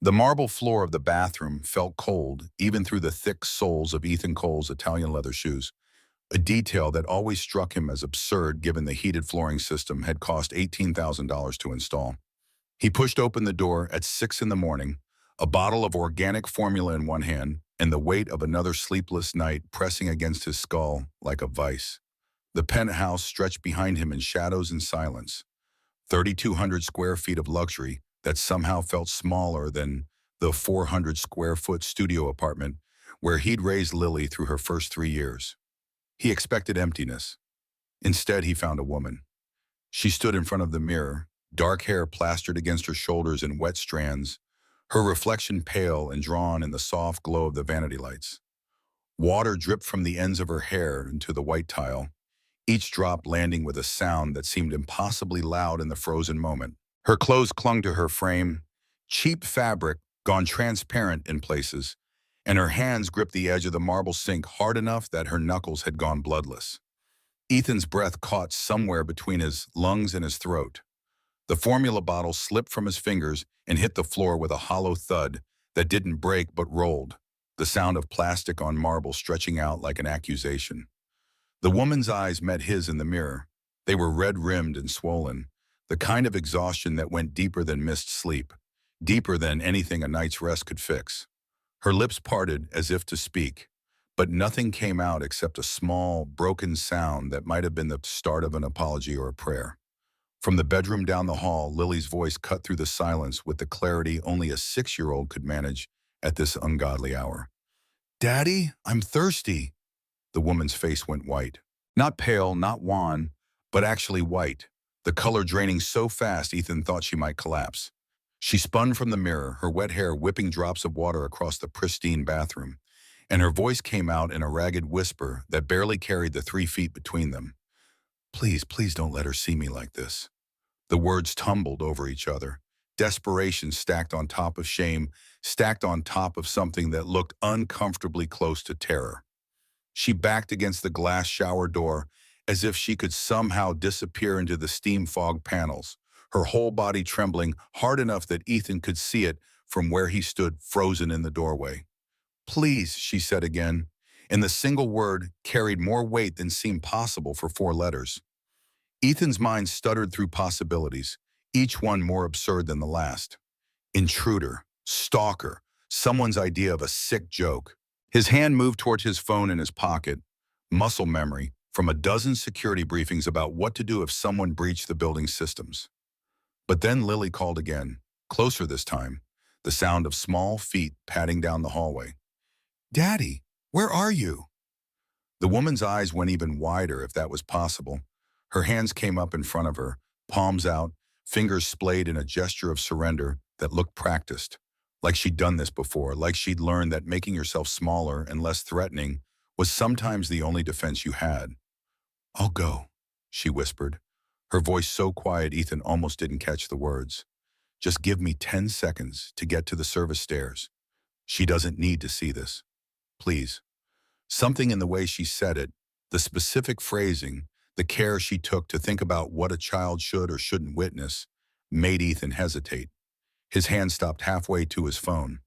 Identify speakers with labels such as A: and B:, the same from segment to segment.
A: The marble floor of the bathroom felt cold, even through the thick soles of Ethan Cole's Italian leather shoes, a detail that always struck him as absurd given the heated flooring system had cost $18,000 to install. He pushed open the door at 6 in the morning, a bottle of organic formula in one hand and the weight of another sleepless night pressing against his skull like a vice. The penthouse stretched behind him in shadows and silence, 3,200 square feet of luxury that somehow felt smaller than the 400 square foot studio apartment where he'd raised Lily through her first 3 years. He expected emptiness. Instead, he found a woman. She stood in front of the mirror, dark hair plastered against her shoulders in wet strands, her reflection pale and drawn in the soft glow of the vanity lights. Water dripped from the ends of her hair into the white tile, each drop landing with a sound that seemed impossibly loud in the frozen moment. Her clothes clung to her frame, cheap fabric gone transparent in places, and her hands gripped the edge of the marble sink hard enough that her knuckles had gone bloodless. Ethan's breath caught somewhere between his lungs and his throat. The formula bottle slipped from his fingers and hit the floor with a hollow thud that didn't break but rolled, the sound of plastic on marble stretching out like an accusation. The woman's eyes met his in the mirror. They were red-rimmed and swollen, the kind of exhaustion that went deeper than missed sleep, deeper than anything a night's rest could fix. Her lips parted as if to speak, but nothing came out except a small, broken sound that might have been the start of an apology or a prayer. From the bedroom down the hall, Lily's voice cut through the silence with the clarity only a 6-year-old could manage at this ungodly hour. "Daddy, I'm thirsty." The woman's face went white. Not pale, not wan, but actually white, the color draining so fast Ethan thought she might collapse. She spun from the mirror, her wet hair whipping drops of water across the pristine bathroom, and her voice came out in a ragged whisper that barely carried the 3 feet between them. "Please, please don't let her see me like this." The words tumbled over each other, desperation stacked on top of shame, stacked on top of something that looked uncomfortably close to terror. She backed against the glass shower door as if she could somehow disappear into the steam-fogged panels, her whole body trembling hard enough that Ethan could see it from where he stood frozen in the doorway. "Please," she said again, and the single word carried more weight than seemed possible for 4 letters. Ethan's mind stuttered through possibilities, each one more absurd than the last. Intruder, stalker, someone's idea of a sick joke. His hand moved towards his phone in his pocket, muscle memory from a dozen security briefings about what to do if someone breached the building's systems. But then Lily called again, closer this time, the sound of small feet padding down the hallway. "Daddy, where are you?" The woman's eyes went even wider, if that was possible. Her hands came up in front of her, palms out, fingers splayed in a gesture of surrender that looked practiced, like she'd done this before, like she'd learned that making yourself smaller and less threatening was sometimes the only defense you had. "I'll go," she whispered, her voice so quiet Ethan almost didn't catch the words. "Just give me 10 seconds to get to the service stairs. She doesn't need to see this. Please." Something in the way she said it, the specific phrasing, the care she took to think about what a child should or shouldn't witness, made Ethan hesitate. His hand stopped halfway to his phone.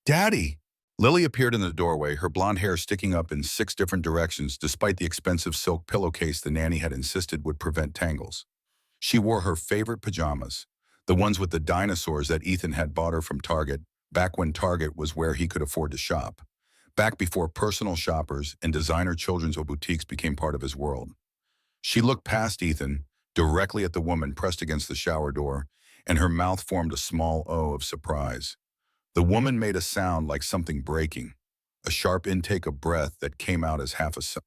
A: "Daddy!" Lily appeared in the doorway, her blonde hair sticking up in 6 different directions despite the expensive silk pillowcase the nanny had insisted would prevent tangles. She wore her favorite pajamas, the ones with the dinosaurs that Ethan had bought her from Target, back when Target was where he could afford to shop, back before personal shoppers and designer children's boutiques became part of his world. She looked past Ethan, directly at the woman pressed against the shower door, and her mouth formed a small O of surprise. The woman made a sound like something breaking, a sharp intake of breath that came out as half a sigh.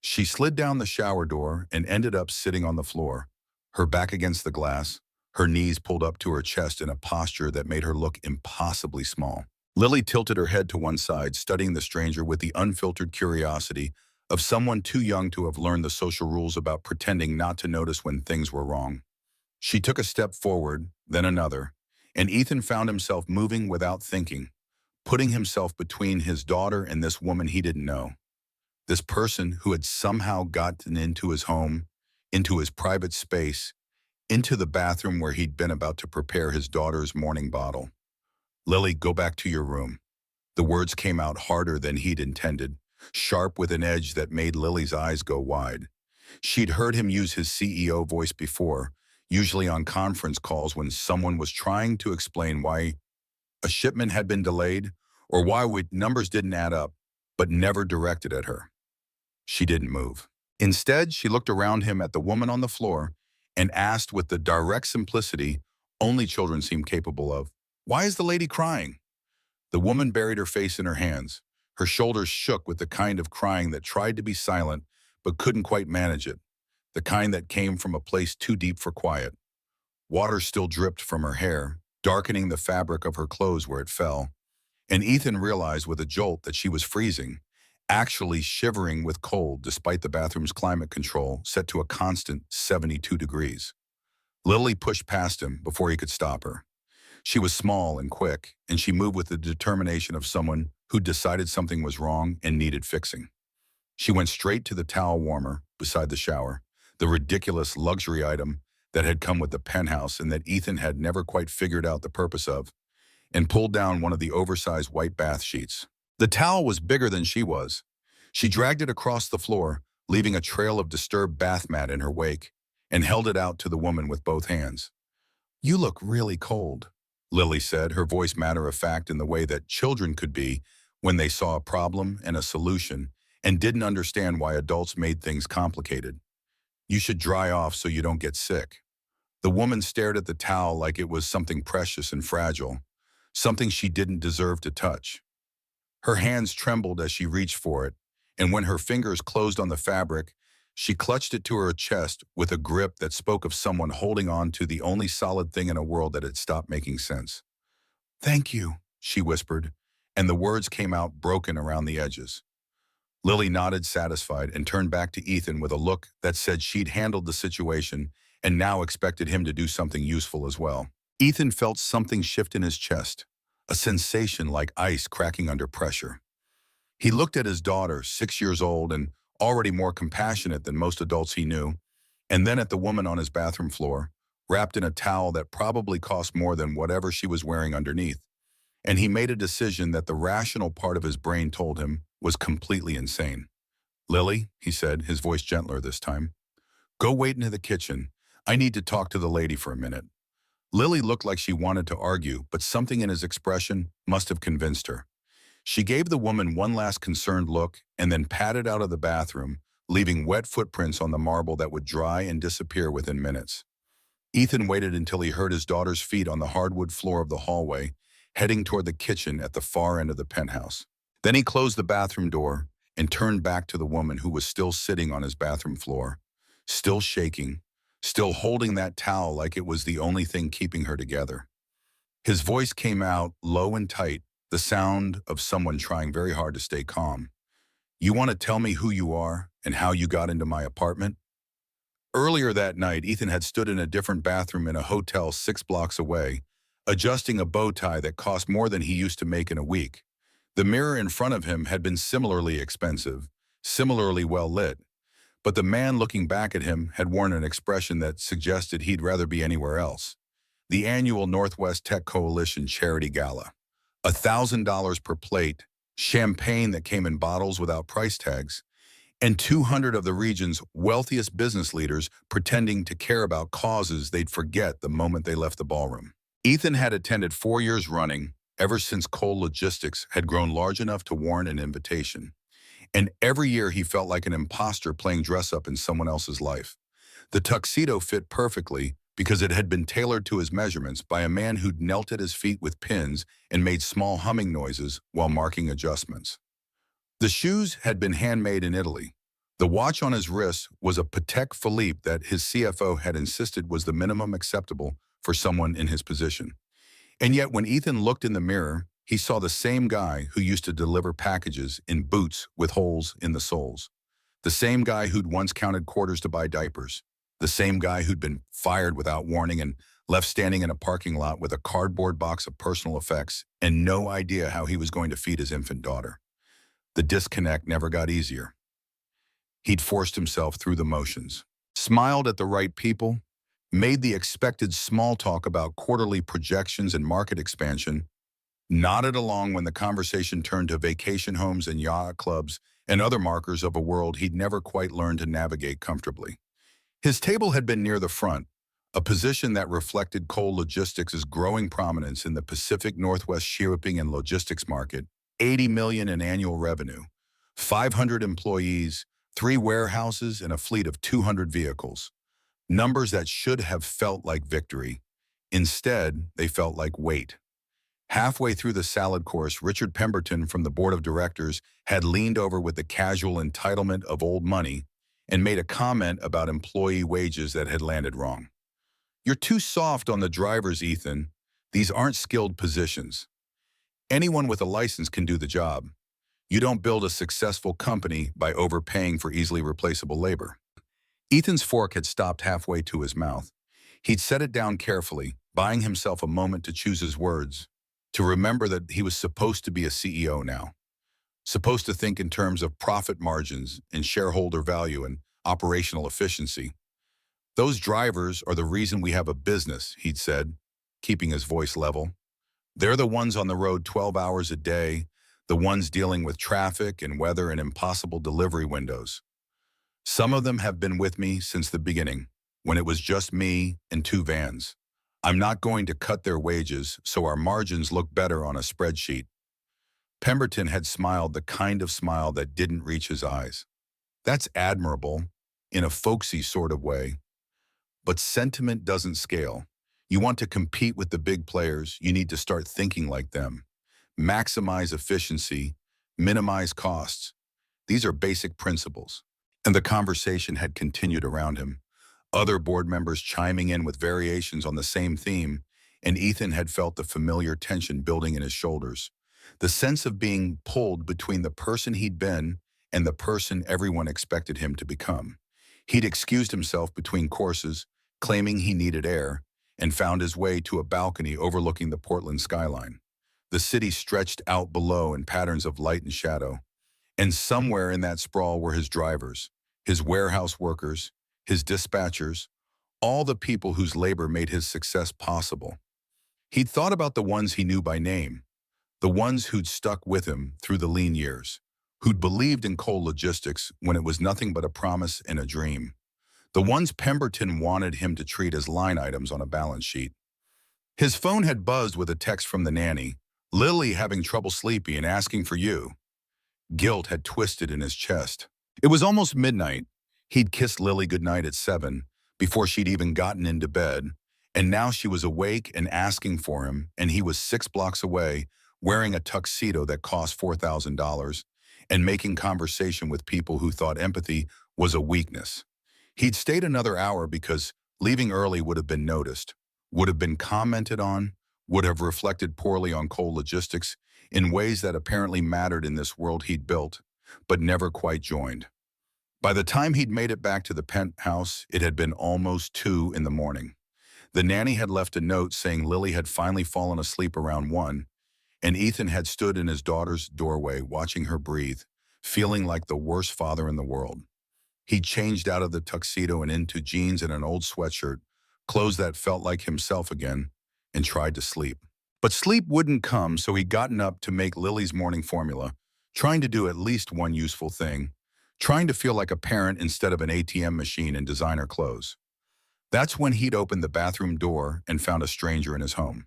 A: She slid down the shower door and ended up sitting on the floor, her back against the glass, her knees pulled up to her chest in a posture that made her look impossibly small. Lily tilted her head to one side, studying the stranger with the unfiltered curiosity of someone too young to have learned the social rules about pretending not to notice when things were wrong. She took a step forward, then another, and Ethan found himself moving without thinking, putting himself between his daughter and this woman he didn't know. This person who had somehow gotten into his home, into his private space, into the bathroom where he'd been about to prepare his daughter's morning bottle. Lily, go back to your room. The words came out harder than he'd intended, sharp with an edge that made Lily's eyes go wide. She'd heard him use his CEO voice before, usually on conference calls when someone was trying to explain why a shipment had been delayed or why numbers didn't add up, but never directed at her. She didn't move. Instead, she looked around him at the woman on the floor and asked with the direct simplicity only children seem capable of, "Why is the lady crying?" The woman buried her face in her hands. Her shoulders shook with the kind of crying that tried to be silent but couldn't quite manage it, the kind that came from a place too deep for quiet. Water still dripped from her hair, darkening the fabric of her clothes where it fell, and Ethan realized with a jolt that she was freezing, actually shivering with cold despite the bathroom's climate control set to a constant 72 degrees. Lily pushed past him before he could stop her. She was small and quick, and she moved with the determination of someone who decided something was wrong and needed fixing. She went straight to the towel warmer beside the shower, the ridiculous luxury item that had come with the penthouse and that Ethan had never quite figured out the purpose of, and pulled down one of the oversized white bath sheets. The towel was bigger than she was. She dragged it across the floor, leaving a trail of disturbed bath mat in her wake, and held it out to the woman with both hands. "You look really cold," Lily said, her voice matter-of-fact in the way that children could be when they saw a problem and a solution and didn't understand why adults made things complicated. "You should dry off so you don't get sick." The woman stared at the towel like it was something precious and fragile, something she didn't deserve to touch. Her hands trembled as she reached for it, and when her fingers closed on the fabric, she clutched it to her chest with a grip that spoke of someone holding on to the only solid thing in a world that had stopped making sense. "Thank you," she whispered, and the words came out broken around the edges. Lily nodded satisfied and turned back to Ethan with a look that said she'd handled the situation and now expected him to do something useful as well. Ethan felt something shift in his chest, a sensation like ice cracking under pressure. He looked at his daughter, 6 years old and already more compassionate than most adults he knew, and then at the woman on his bathroom floor, wrapped in a towel that probably cost more than whatever she was wearing underneath. And he made a decision that the rational part of his brain told him was completely insane. "Lily," he said, his voice gentler this time, "go wait into the kitchen. I need to talk to the lady for a minute." Lily looked like she wanted to argue, but something in his expression must have convinced her. She gave the woman one last concerned look and then padded out of the bathroom, leaving wet footprints on the marble that would dry and disappear within minutes. Ethan waited until he heard his daughter's feet on the hardwood floor of the hallway, heading toward the kitchen at the far end of the penthouse. Then he closed the bathroom door and turned back to the woman who was still sitting on his bathroom floor, still shaking, still holding that towel like it was the only thing keeping her together. His voice came out low and tight, the sound of someone trying very hard to stay calm. "You want to tell me who you are and how you got into my apartment?" Earlier that night, Ethan had stood in a different bathroom in a hotel 6 blocks away, adjusting a bow tie that cost more than he used to make in a week. The mirror in front of him had been similarly expensive, similarly well lit, but the man looking back at him had worn an expression that suggested he'd rather be anywhere else. The annual Northwest Tech Coalition Charity Gala. $1,000 per plate, champagne that came in bottles without price tags, and 200 of the region's wealthiest business leaders pretending to care about causes they'd forget the moment they left the ballroom. Ethan had attended 4 years running, ever since Cole Logistics had grown large enough to warrant an invitation. And every year he felt like an imposter playing dress-up in someone else's life. The tuxedo fit perfectly because it had been tailored to his measurements by a man who'd knelt at his feet with pins and made small humming noises while marking adjustments. The shoes had been handmade in Italy. The watch on his wrist was a Patek Philippe that his CFO had insisted was the minimum acceptable for someone in his position. And yet when Ethan looked in the mirror, he saw the same guy who used to deliver packages in boots with holes in the soles. The same guy who'd once counted quarters to buy diapers. The same guy who'd been fired without warning and left standing in a parking lot with a cardboard box of personal effects and no idea how he was going to feed his infant daughter. The disconnect never got easier. He'd forced himself through the motions, smiled at the right people, made the expected small talk about quarterly projections and market expansion, nodded along when the conversation turned to vacation homes and yacht clubs and other markers of a world he'd never quite learned to navigate comfortably. His table had been near the front, a position that reflected coal logistics' growing prominence in the Pacific Northwest shipping and logistics market, 80 million in annual revenue, 500 employees, 3 warehouses, and a fleet of 200 vehicles. Numbers that should have felt like victory. Instead, they felt like weight. Halfway through the salad course, Richard Pemberton from the board of directors had leaned over with the casual entitlement of old money and made a comment about employee wages that had landed wrong. "You're too soft on the drivers, Ethan. These aren't skilled positions. Anyone with a license can do the job. You don't build a successful company by overpaying for easily replaceable labor." Ethan's fork had stopped halfway to his mouth. He'd set it down carefully, buying himself a moment to choose his words, to remember that he was supposed to be a CEO now, supposed to think in terms of profit margins and shareholder value and operational efficiency. "Those drivers are the reason we have a business," he'd said, keeping his voice level. "They're the ones on the road 12 hours a day, the ones dealing with traffic and weather and impossible delivery windows. Some of them have been with me since the beginning, when it was just me and 2 vans. I'm not going to cut their wages so our margins look better on a spreadsheet." Pemberton had smiled the kind of smile that didn't reach his eyes. "That's admirable, in a folksy sort of way. But sentiment doesn't scale. You want to compete with the big players, you need to start thinking like them. Maximize efficiency, minimize costs. These are basic principles." And the conversation had continued around him, other board members chiming in with variations on the same theme, and Ethan had felt the familiar tension building in his shoulders, the sense of being pulled between the person he'd been and the person everyone expected him to become. He'd excused himself between courses, claiming he needed air, and found his way to a balcony overlooking the Portland skyline. The city stretched out below in patterns of light and shadow, and somewhere in that sprawl were his drivers, his warehouse workers, his dispatchers, all the people whose labor made his success possible. He'd thought about the ones he knew by name, the ones who'd stuck with him through the lean years, who'd believed in coal logistics when it was nothing but a promise and a dream, the ones Pemberton wanted him to treat as line items on a balance sheet. His phone had buzzed with a text from the nanny, "Lily having trouble sleeping and asking for you." Guilt had twisted in his chest. It was almost midnight. He'd kissed Lily goodnight at 7, before she'd even gotten into bed, and now she was awake and asking for him, and he was 6 blocks away, wearing a tuxedo that cost $4,000, and making conversation with people who thought empathy was a weakness. He'd stayed another hour because leaving early would have been noticed, would have been commented on, would have reflected poorly on coal logistics in ways that apparently mattered in this world he'd built, but never quite joined. By the time he'd made it back to the penthouse, it had been almost 2 in the morning. The nanny had left a note saying Lily had finally fallen asleep around 1, and Ethan had stood in his daughter's doorway watching her breathe, feeling like the worst father in the world. He changed out of the tuxedo and into jeans and an old sweatshirt, clothes that felt like himself again, and tried to sleep. But sleep wouldn't come, so he'd gotten up to make Lily's morning formula, trying to do at least one useful thing, trying to feel like a parent instead of an ATM machine in designer clothes. That's when he'd opened the bathroom door and found a stranger in his home.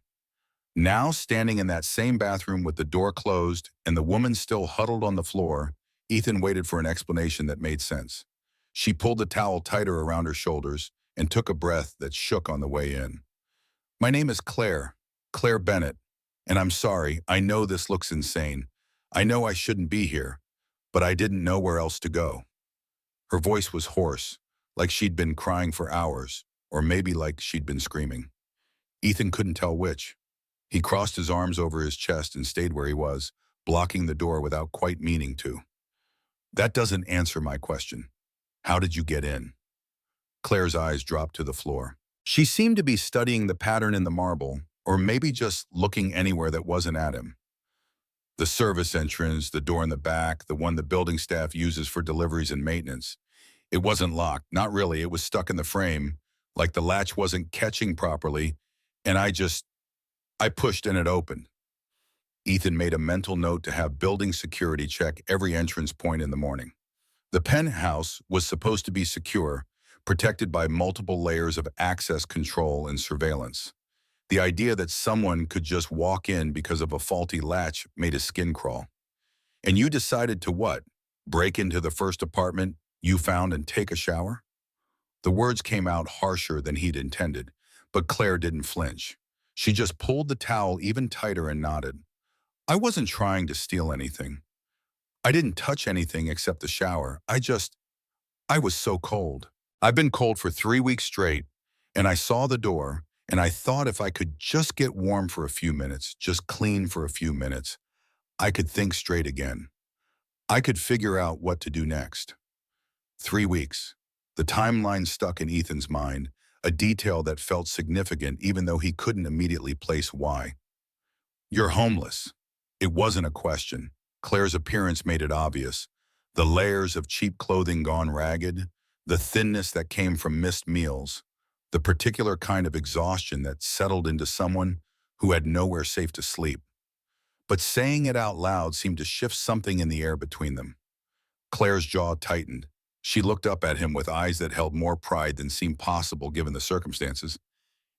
A: Now, standing in that same bathroom with the door closed and the woman still huddled on the floor, Ethan waited for an explanation that made sense. She pulled the towel tighter around her shoulders and took a breath that shook on the way in. "My name is Claire Bennett, and I'm sorry, I know this looks insane. I know I shouldn't be here, but I didn't know where else to go." Her voice was hoarse, like she'd been crying for hours, or maybe like she'd been screaming. Ethan couldn't tell which. He crossed his arms over his chest and stayed where he was, blocking the door without quite meaning to. "That doesn't answer my question. How did you get in?" Claire's eyes dropped to the floor. She seemed to be studying the pattern in the marble, or maybe just looking anywhere that wasn't at him. "The service entrance, the door in the back, the one the building staff uses for deliveries and maintenance. It wasn't locked, not really, it was stuck in the frame, like the latch wasn't catching properly, and I pushed and it opened." Ethan made a mental note to have building security check every entrance point in the morning. The penthouse was supposed to be secure, protected by multiple layers of access control and surveillance. The idea that someone could just walk in because of a faulty latch made his skin crawl. And you decided to what? Break into the first apartment you found and take a shower? The words came out harsher than he'd intended, but Claire didn't flinch. She just pulled the towel even tighter and nodded. I wasn't trying to steal anything. I didn't touch anything except the shower. I was so cold. I've been cold for 3 weeks straight, and I saw the door, and I thought if I could just get warm for a few minutes, just clean for a few minutes, I could think straight again. I could figure out what to do next. 3 weeks. The timeline stuck in Ethan's mind, a detail that felt significant even though he couldn't immediately place why. You're homeless. It wasn't a question. Claire's appearance made it obvious. The layers of cheap clothing gone ragged, the thinness that came from missed meals, the particular kind of exhaustion that settled into someone who had nowhere safe to sleep. But saying it out loud seemed to shift something in the air between them. Claire's jaw tightened. She looked up at him with eyes that held more pride than seemed possible given the circumstances,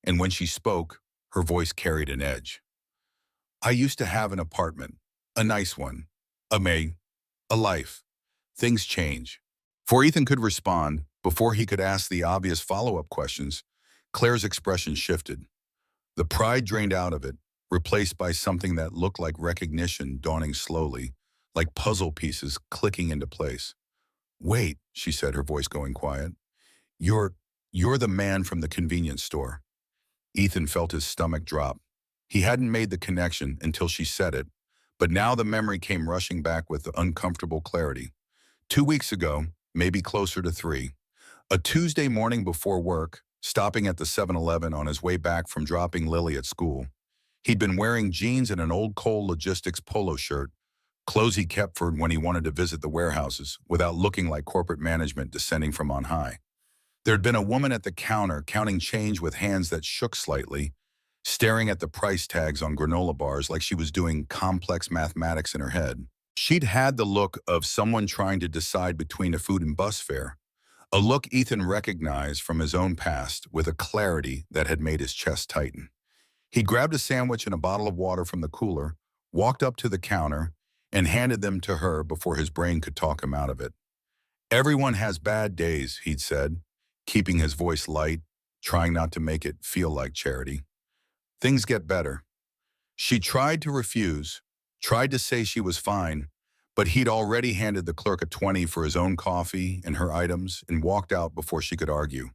A: and when she spoke, her voice carried an edge. I used to have an apartment, a nice one, a maid, a life. Things change. Before Ethan could respond, before he could ask the obvious follow-up questions, Claire's expression shifted. The pride drained out of it, replaced by something that looked like recognition dawning slowly, like puzzle pieces clicking into place. Wait, she said, her voice going quiet. You're, you're the man from the convenience store. Ethan felt his stomach drop. He hadn't made the connection until she said it, but now the memory came rushing back with uncomfortable clarity. 2 weeks ago, maybe closer to 3, a Tuesday morning before work, stopping at the 7-Eleven on his way back from dropping Lily at school. He'd been wearing jeans and an old Cole Logistics polo shirt, clothes he kept for when he wanted to visit the warehouses without looking like corporate management descending from on high. There'd been a woman at the counter counting change with hands that shook slightly, staring at the price tags on granola bars like she was doing complex mathematics in her head. She'd had the look of someone trying to decide between a food and bus fare, a look Ethan recognized from his own past with a clarity that had made his chest tighten. He grabbed a sandwich and a bottle of water from the cooler, walked up to the counter, and handed them to her before his brain could talk him out of it. Everyone has bad days, he'd said, keeping his voice light, trying not to make it feel like charity. Things get better. She tried to refuse, tried to say she was fine, but he'd already handed the clerk a 20 for his own coffee and her items and walked out before she could argue.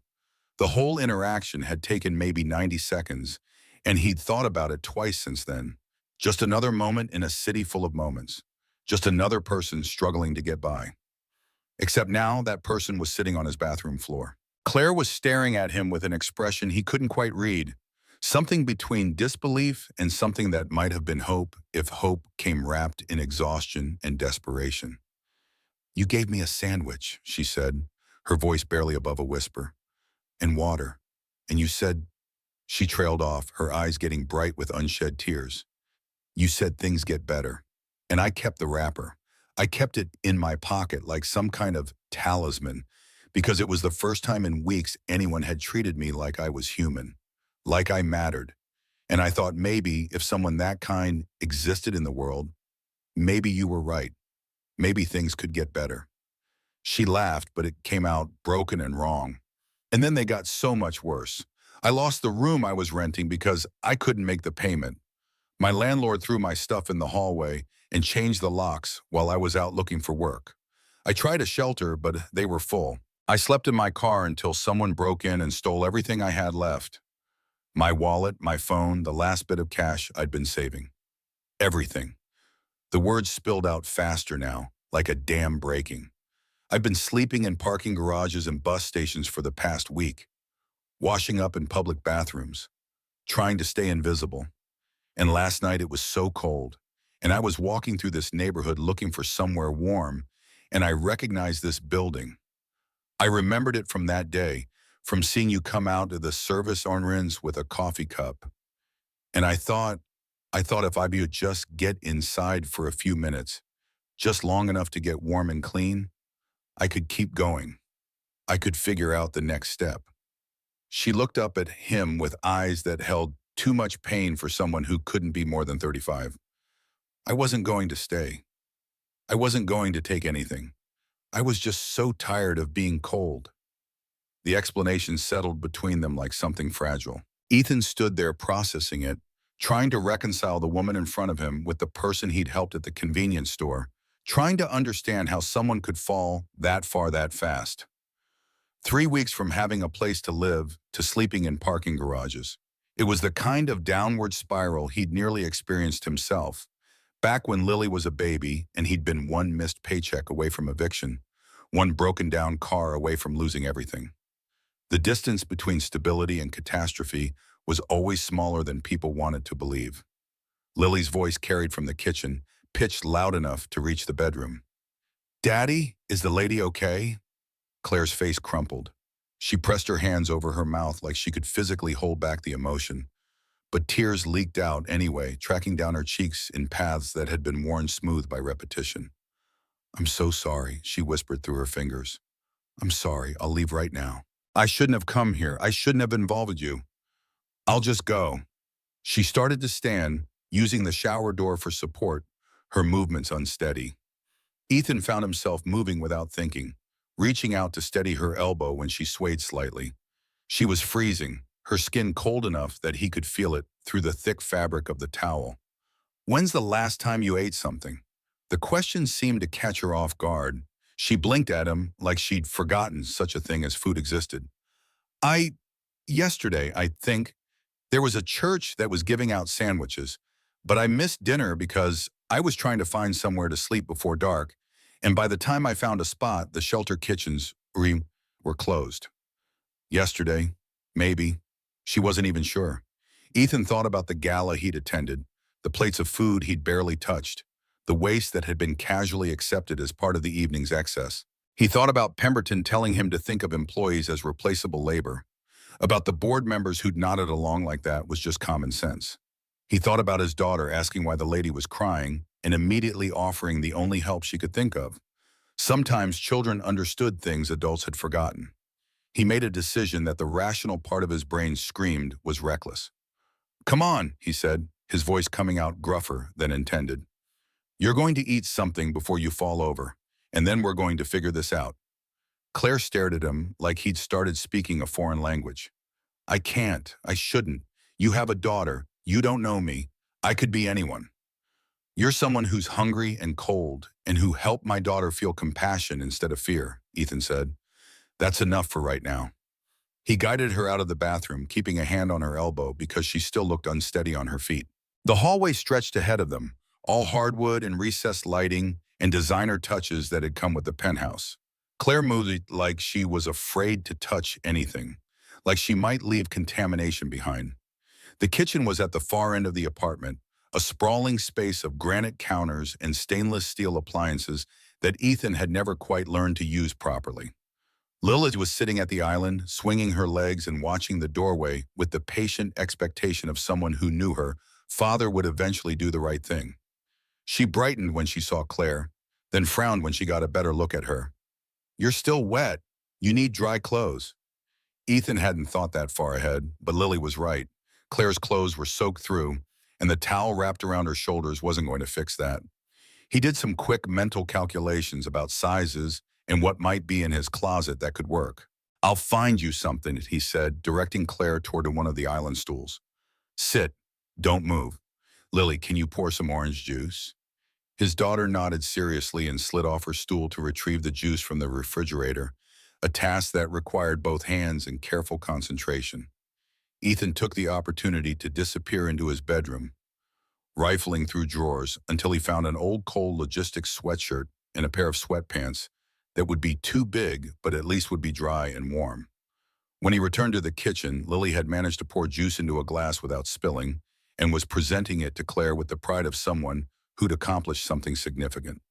A: The whole interaction had taken maybe 90 seconds, and he'd thought about it twice since then. Just another moment in a city full of moments. Just another person struggling to get by. Except now that person was sitting on his bathroom floor. Claire was staring at him with an expression he couldn't quite read. Something between disbelief and something that might have been hope if hope came wrapped in exhaustion and desperation. You gave me a sandwich, she said, her voice barely above a whisper, and water. And you said, she trailed off, her eyes getting bright with unshed tears. You said things get better. And I kept the wrapper. I kept it in my pocket like some kind of talisman because it was the first time in weeks anyone had treated me like I was human, like I mattered. And I thought maybe if someone that kind existed in the world, maybe you were right. Maybe things could get better. She laughed, but it came out broken and wrong. And then they got so much worse. I lost the room I was renting because I couldn't make the payment. My landlord threw my stuff in the hallway and changed the locks while I was out looking for work. I tried a shelter, but they were full. I slept in my car until someone broke in and stole everything I had left. My wallet, my phone, the last bit of cash I'd been saving. Everything. The words spilled out faster now, like a dam breaking. I've been sleeping in parking garages and bus stations for the past week, washing up in public bathrooms, trying to stay invisible. And last night it was so cold, and I was walking through this neighborhood looking for somewhere warm, and I recognized this building. I remembered it from that day, from seeing you come out of the service entrance with a coffee cup. And I thought, I thought if I would just get inside for a few minutes, just long enough to get warm and clean, I could keep going. I could figure out the next step. She looked up at him with eyes that held too much pain for someone who couldn't be more than 35. I wasn't going to stay. I wasn't going to take anything. I was just so tired of being cold. The explanation settled between them like something fragile. Ethan stood there processing it, trying to reconcile the woman in front of him with the person he'd helped at the convenience store, trying to understand how someone could fall that far that fast. 3 weeks from having a place to live to sleeping in parking garages. It was the kind of downward spiral he'd nearly experienced himself, back when Lily was a baby and he'd been one missed paycheck away from eviction, one broken down car away from losing everything. The distance between stability and catastrophe was always smaller than people wanted to believe. Lily's voice carried from the kitchen, pitched loud enough to reach the bedroom. "Daddy, is the lady okay?" Claire's face crumpled. She pressed her hands over her mouth like she could physically hold back the emotion. But tears leaked out anyway, tracking down her cheeks in paths that had been worn smooth by repetition. "I'm so sorry," she whispered through her fingers. "I'm sorry, I'll leave right now. I shouldn't have come here. I shouldn't have involved you. I'll just go." She started to stand, using the shower door for support, her movements unsteady. Ethan found himself moving without thinking, reaching out to steady her elbow when she swayed slightly. She was freezing, her skin cold enough that he could feel it through the thick fabric of the towel. "When's the last time you ate something?" The question seemed to catch her off guard. She blinked at him like she'd forgotten such a thing as food existed. "I, yesterday, I think. There was a church that was giving out sandwiches, but I missed dinner because I was trying to find somewhere to sleep before dark, and by the time I found a spot, the shelter kitchens were closed. Yesterday, maybe." She wasn't even sure. Ethan thought about the gala he'd attended, the plates of food he'd barely touched, the waste that had been casually accepted as part of the evening's excess. He thought about Pemberton telling him to think of employees as replaceable labor, about the board members who'd nodded along like that was just common sense. He thought about his daughter asking why the lady was crying and immediately offering the only help she could think of. Sometimes children understood things adults had forgotten. He made a decision that the rational part of his brain screamed was reckless. "Come on," he said, his voice coming out gruffer than intended. "You're going to eat something before you fall over, and then we're going to figure this out." Claire stared at him like he'd started speaking a foreign language. "I can't. I shouldn't. You have a daughter. You don't know me. I could be anyone. You're someone who's hungry and cold and who helped my daughter feel compassion instead of fear," Ethan said. "That's enough for right now." He guided her out of the bathroom, keeping a hand on her elbow because she still looked unsteady on her feet. The hallway stretched ahead of them, all hardwood and recessed lighting and designer touches that had come with the penthouse. Claire moved like she was afraid to touch anything, like she might leave contamination behind. The kitchen was at the far end of the apartment, a sprawling space of granite counters and stainless steel appliances that Ethan had never quite learned to use properly. Lilith was sitting at the island, swinging her legs and watching the doorway with the patient expectation of someone who knew her father would eventually do the right thing. She brightened when she saw Claire, then frowned when she got a better look at her. "You're still wet. You need dry clothes." Ethan hadn't thought that far ahead, but Lily was right. Claire's clothes were soaked through, and the towel wrapped around her shoulders wasn't going to fix that. He did some quick mental calculations about sizes and what might be in his closet that could work. "I'll find you something," he said, directing Claire toward one of the island stools. "Sit. Don't move. Lily, can you pour some orange juice?" His daughter nodded seriously and slid off her stool to retrieve the juice from the refrigerator, a task that required both hands and careful concentration. Ethan took the opportunity to disappear into his bedroom, rifling through drawers until he found an old coal logistics sweatshirt and a pair of sweatpants that would be too big but at least would be dry and warm. When he returned to the kitchen, Lily had managed to pour juice into a glass without spilling and was presenting it to Claire with the pride of someone who'd accomplished something significant.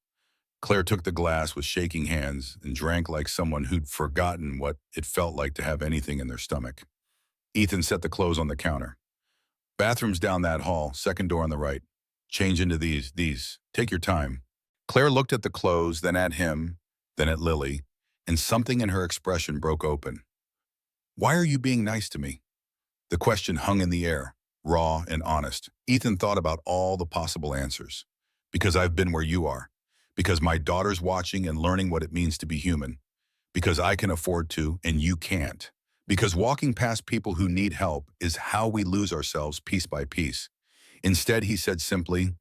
A: Claire took the glass with shaking hands and drank like someone who'd forgotten what it felt like to have anything in their stomach. Ethan set the clothes on the counter. Bathrooms down that hall, second door on the right. Change into these. Take your time. Claire looked at the clothes, then at him, then at Lily, and something in her expression broke open. Why are you being nice to me? The question hung in the air, raw and honest. Ethan thought about all the possible answers. Because I've been where you are. Because my daughter's watching and learning what it means to be human. Because I can afford to and you can't. Because walking past people who need help is how we lose ourselves piece by piece. Instead, he said simply,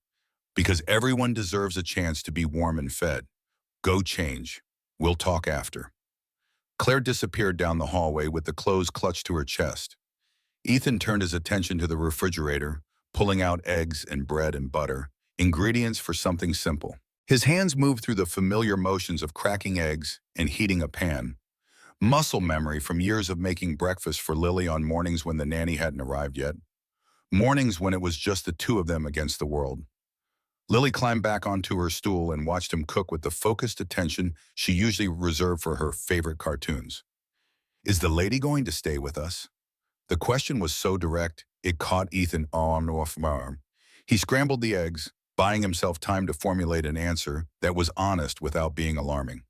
A: because everyone deserves a chance to be warm and fed. Go change. We'll talk after. Claire disappeared down the hallway with the clothes clutched to her chest. Ethan turned his attention to the refrigerator, pulling out eggs and bread and butter, ingredients for something simple. His hands moved through the familiar motions of cracking eggs and heating a pan. Muscle memory from years of making breakfast for Lily on mornings when the nanny hadn't arrived yet. Mornings when it was just the two of them against the world. Lily climbed back onto her stool and watched him cook with the focused attention she usually reserved for her favorite cartoons. Is the lady going to stay with us? The question was so direct, it caught Ethan off guard. He scrambled the eggs, buying himself time to formulate an answer that was honest without being alarming.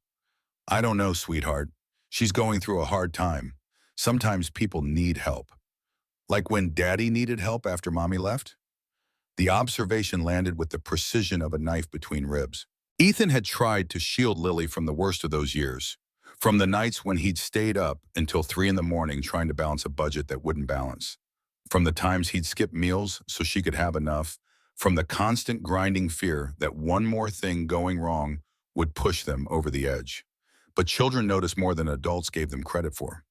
A: I don't know, sweetheart. She's going through a hard time. Sometimes people need help. Like when Daddy needed help after Mommy left? The observation landed with the precision of a knife between ribs. Ethan had tried to shield Lily from the worst of those years. From the nights when he'd stayed up until 3 in the morning trying to balance a budget that wouldn't balance. From the times he'd skip meals so she could have enough. From the constant grinding fear that one more thing going wrong would push them over the edge. But children notice more than adults gave them credit for.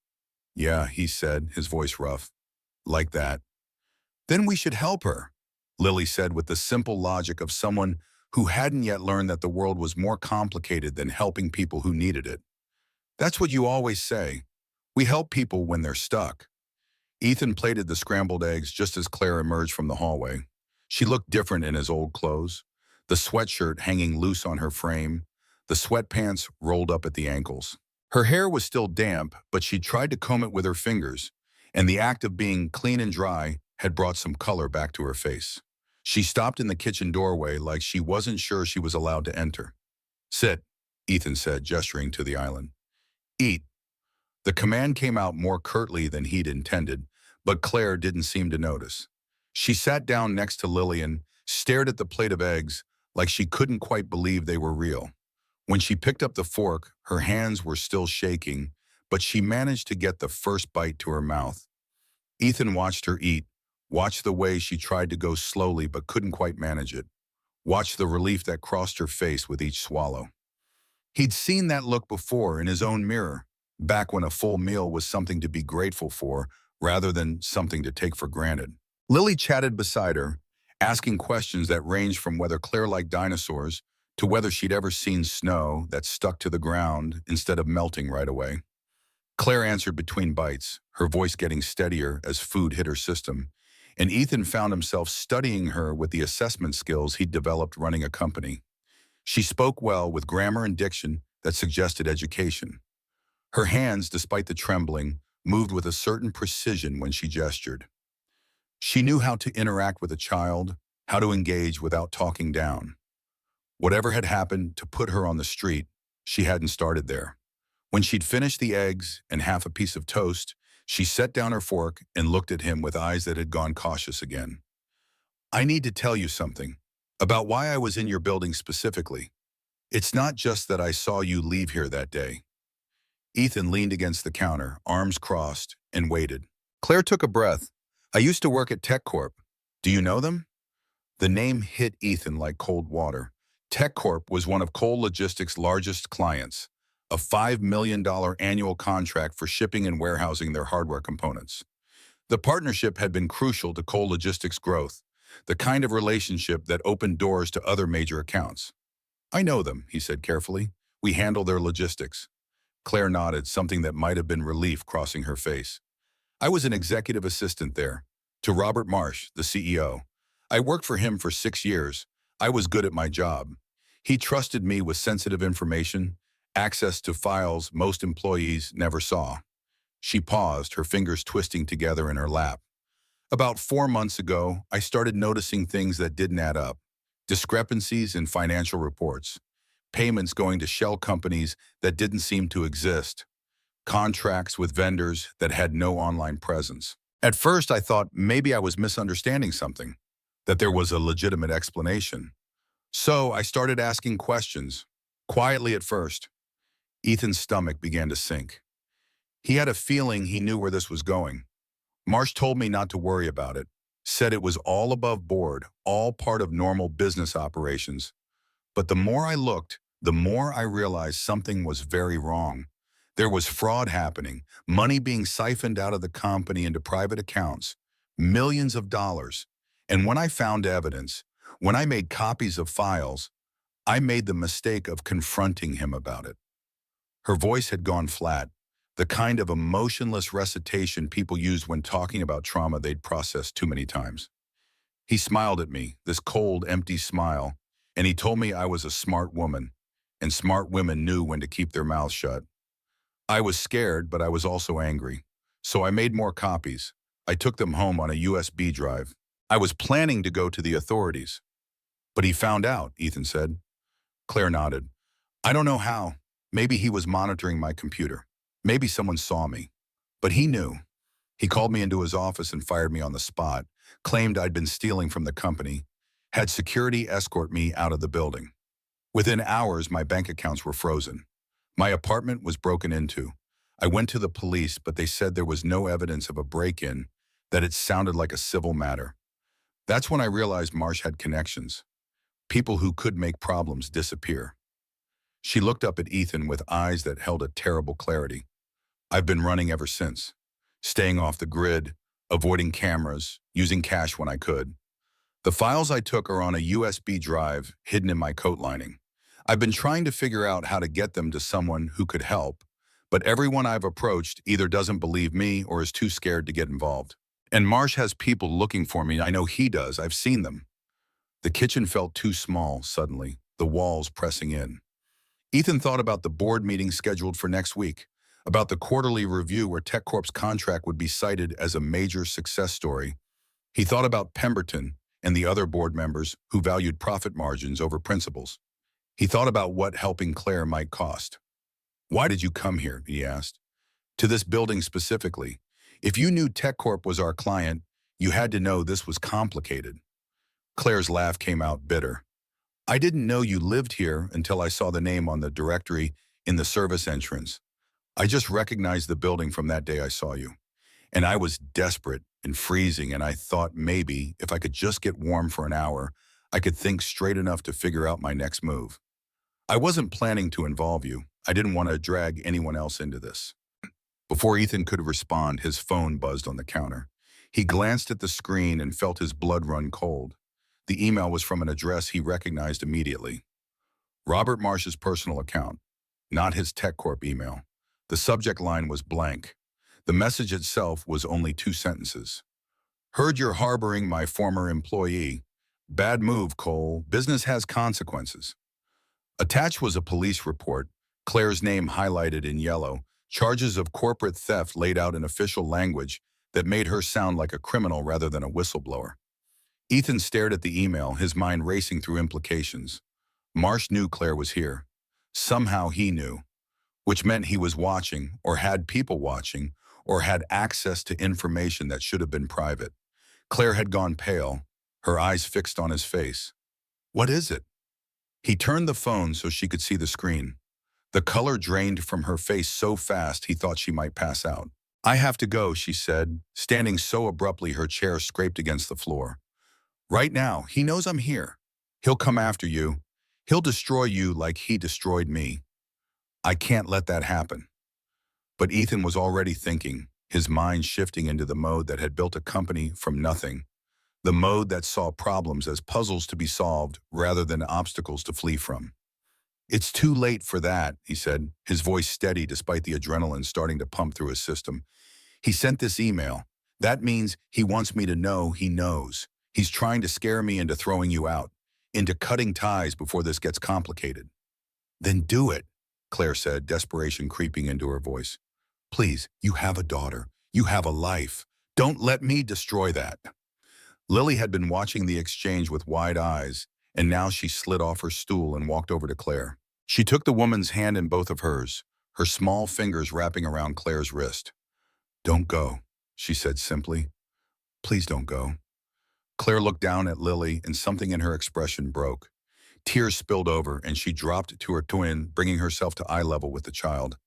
A: Yeah, he said, his voice rough. Like that. Then we should help her, Lily said with the simple logic of someone who hadn't yet learned that the world was more complicated than helping people who needed it. That's what you always say. We help people when they're stuck. Ethan plated the scrambled eggs just as Claire emerged from the hallway. She looked different in his old clothes, the sweatshirt hanging loose on her frame, the sweatpants rolled up at the ankles. Her hair was still damp, but she tried to comb it with her fingers, and the act of being clean and dry had brought some color back to her face. She stopped in the kitchen doorway like she wasn't sure she was allowed to enter. Sit, Ethan said, gesturing to the island. Eat. The command came out more curtly than he'd intended, but Claire didn't seem to notice. She sat down next to Lillian, stared at the plate of eggs like she couldn't quite believe they were real. When she picked up the fork, her hands were still shaking, but she managed to get the first bite to her mouth. Ethan watched her eat, watched the way she tried to go slowly but couldn't quite manage it, watched the relief that crossed her face with each swallow. He'd seen that look before in his own mirror, back when a full meal was something to be grateful for rather than something to take for granted. Lily chatted beside her, asking questions that ranged from whether Claire liked dinosaurs to whether she'd ever seen snow that stuck to the ground instead of melting right away. Claire answered between bites, her voice getting steadier as food hit her system, and Ethan found himself studying her with the assessment skills he'd developed running a company. She spoke well with grammar and diction that suggested education. Her hands, despite the trembling, moved with a certain precision when she gestured. She knew how to interact with a child, how to engage without talking down. Whatever had happened to put her on the street, she hadn't started there. When she'd finished the eggs and half a piece of toast, she set down her fork and looked at him with eyes that had gone cautious again. I need to tell you something about why I was in your building specifically. It's not just that I saw you leave here that day. Ethan leaned against the counter, arms crossed, and waited. Claire took a breath. I used to work at TechCorp. Do you know them? The name hit Ethan like cold water. TechCorp was one of Cole Logistics' largest clients, a $5 million annual contract for shipping and warehousing their hardware components. The partnership had been crucial to Cole Logistics' growth, the kind of relationship that opened doors to other major accounts. I know them, he said carefully. We handle their logistics. Claire nodded, something that might have been relief crossing her face. I was an executive assistant there, to Robert Marsh, the CEO. I worked for him for 6 years. I was good at my job. He trusted me with sensitive information, access to files most employees never saw. She paused, her fingers twisting together in her lap. About 4 months ago, I started noticing things that didn't add up. Discrepancies in financial reports, payments going to shell companies that didn't seem to exist, contracts with vendors that had no online presence. At first, I thought maybe I was misunderstanding something, that there was a legitimate explanation. So I started asking questions. Quietly at first, Ethan's stomach began to sink. He had a feeling he knew where this was going. Marsh told me not to worry about it, said it was all above board, all part of normal business operations. But the more I looked, the more I realized something was very wrong. There was fraud happening, money being siphoned out of the company into private accounts, millions of dollars. And when I found evidence, when I made copies of files, I made the mistake of confronting him about it. Her voice had gone flat, the kind of emotionless recitation people used when talking about trauma they'd processed too many times. He smiled at me, this cold, empty smile, and he told me I was a smart woman, and smart women knew when to keep their mouths shut. I was scared, but I was also angry. So I made more copies. I took them home on a USB drive. I was planning to go to the authorities. But he found out, Ethan said. Claire nodded. I don't know how. Maybe he was monitoring my computer. Maybe someone saw me. But he knew. He called me into his office and fired me on the spot, claimed I'd been stealing from the company, had security escort me out of the building. Within hours, my bank accounts were frozen. My apartment was broken into. I went to the police, but they said there was no evidence of a break-in, that it sounded like a civil matter. That's when I realized Marsh had connections, people who could make problems disappear. She looked up at Ethan with eyes that held a terrible clarity. I've been running ever since, staying off the grid, avoiding cameras, using cash when I could. The files I took are on a USB drive hidden in my coat lining. I've been trying to figure out how to get them to someone who could help, but everyone I've approached either doesn't believe me or is too scared to get involved. And Marsh has people looking for me. I know he does. I've seen them. The kitchen felt too small suddenly, the walls pressing in. Ethan thought about the board meeting scheduled for next week, about the quarterly review where TechCorp's contract would be cited as a major success story. He thought about Pemberton and the other board members who valued profit margins over principles. He thought about what helping Claire might cost. Why did you come here, he asked. To this building specifically. If you knew TechCorp was our client, you had to know this was complicated. Claire's laugh came out bitter. I didn't know you lived here until I saw the name on the directory in the service entrance. I just recognized the building from that day I saw you. And I was desperate and freezing, and I thought maybe if I could just get warm for an hour, I could think straight enough to figure out my next move. I wasn't planning to involve you. I didn't want to drag anyone else into this. Before Ethan could respond, his phone buzzed on the counter. He glanced at the screen and felt his blood run cold. The email was from an address he recognized immediately. Robert Marsh's personal account, not his TechCorp email. The subject line was blank. The message itself was only 2 sentences. Heard you're harboring my former employee. Bad move, Cole. Business has consequences. Attached was a police report, Claire's name highlighted in yellow, charges of corporate theft laid out in official language that made her sound like a criminal rather than a whistleblower. Ethan stared at the email, his mind racing through implications. Marsh knew Claire was here. Somehow he knew, which meant he was watching, or had people watching, or had access to information that should have been private. Claire had gone pale, her eyes fixed on his face. What is it? He turned the phone so she could see the screen. The color drained from her face so fast he thought she might pass out. I have to go, she said, standing so abruptly her chair scraped against the floor. Right now, he knows I'm here. He'll come after you. He'll destroy you like he destroyed me. I can't let that happen. But Ethan was already thinking, his mind shifting into the mode that had built a company from nothing. The mode that saw problems as puzzles to be solved rather than obstacles to flee from. It's too late for that, he said, his voice steady despite the adrenaline starting to pump through his system. He sent this email. That means he wants me to know he knows. He's trying to scare me into throwing you out, into cutting ties before this gets complicated. Then do it, Claire said, desperation creeping into her voice. Please, you have a daughter. You have a life. Don't let me destroy that. Lily had been watching the exchange with wide eyes, and now she slid off her stool and walked over to Claire. She took the woman's hand in both of hers, her small fingers wrapping around Claire's wrist. "Don't go," she said simply. "Please don't go." Claire looked down at Lily, and something in her expression broke. Tears spilled over, and she dropped to her twin, bringing herself to eye level with the child.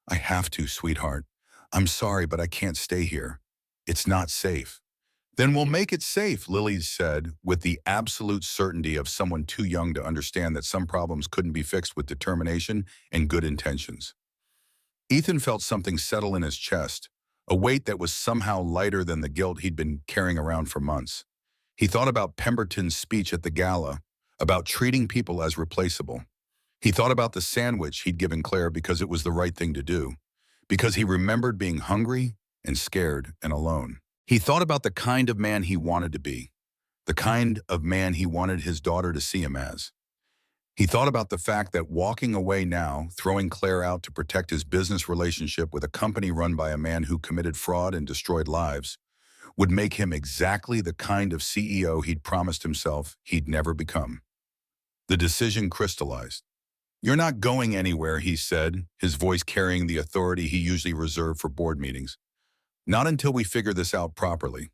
A: "I have to, sweetheart. I'm sorry, but I can't stay here. It's not safe." "Then we'll make it safe," Lily said, with the absolute certainty of someone too young to understand that some problems couldn't be fixed with determination and good intentions. Ethan felt something settle in his chest, a weight that was somehow lighter than the guilt he'd been carrying around for months. He thought about Pemberton's speech at the gala, about treating people as replaceable. He thought about the sandwich he'd given Claire because it was the right thing to do, because he remembered being hungry and scared and alone. He thought about the kind of man he wanted to be, the kind of man he wanted his daughter to see him as. He thought about the fact that walking away now, throwing Claire out to protect his business relationship with a company run by a man who committed fraud and destroyed lives, would make him exactly the kind of CEO he'd promised himself he'd never become. The decision crystallized. "You're not going anywhere," he said, his voice carrying the authority he usually reserved for board meetings. "Not until we figure this out properly."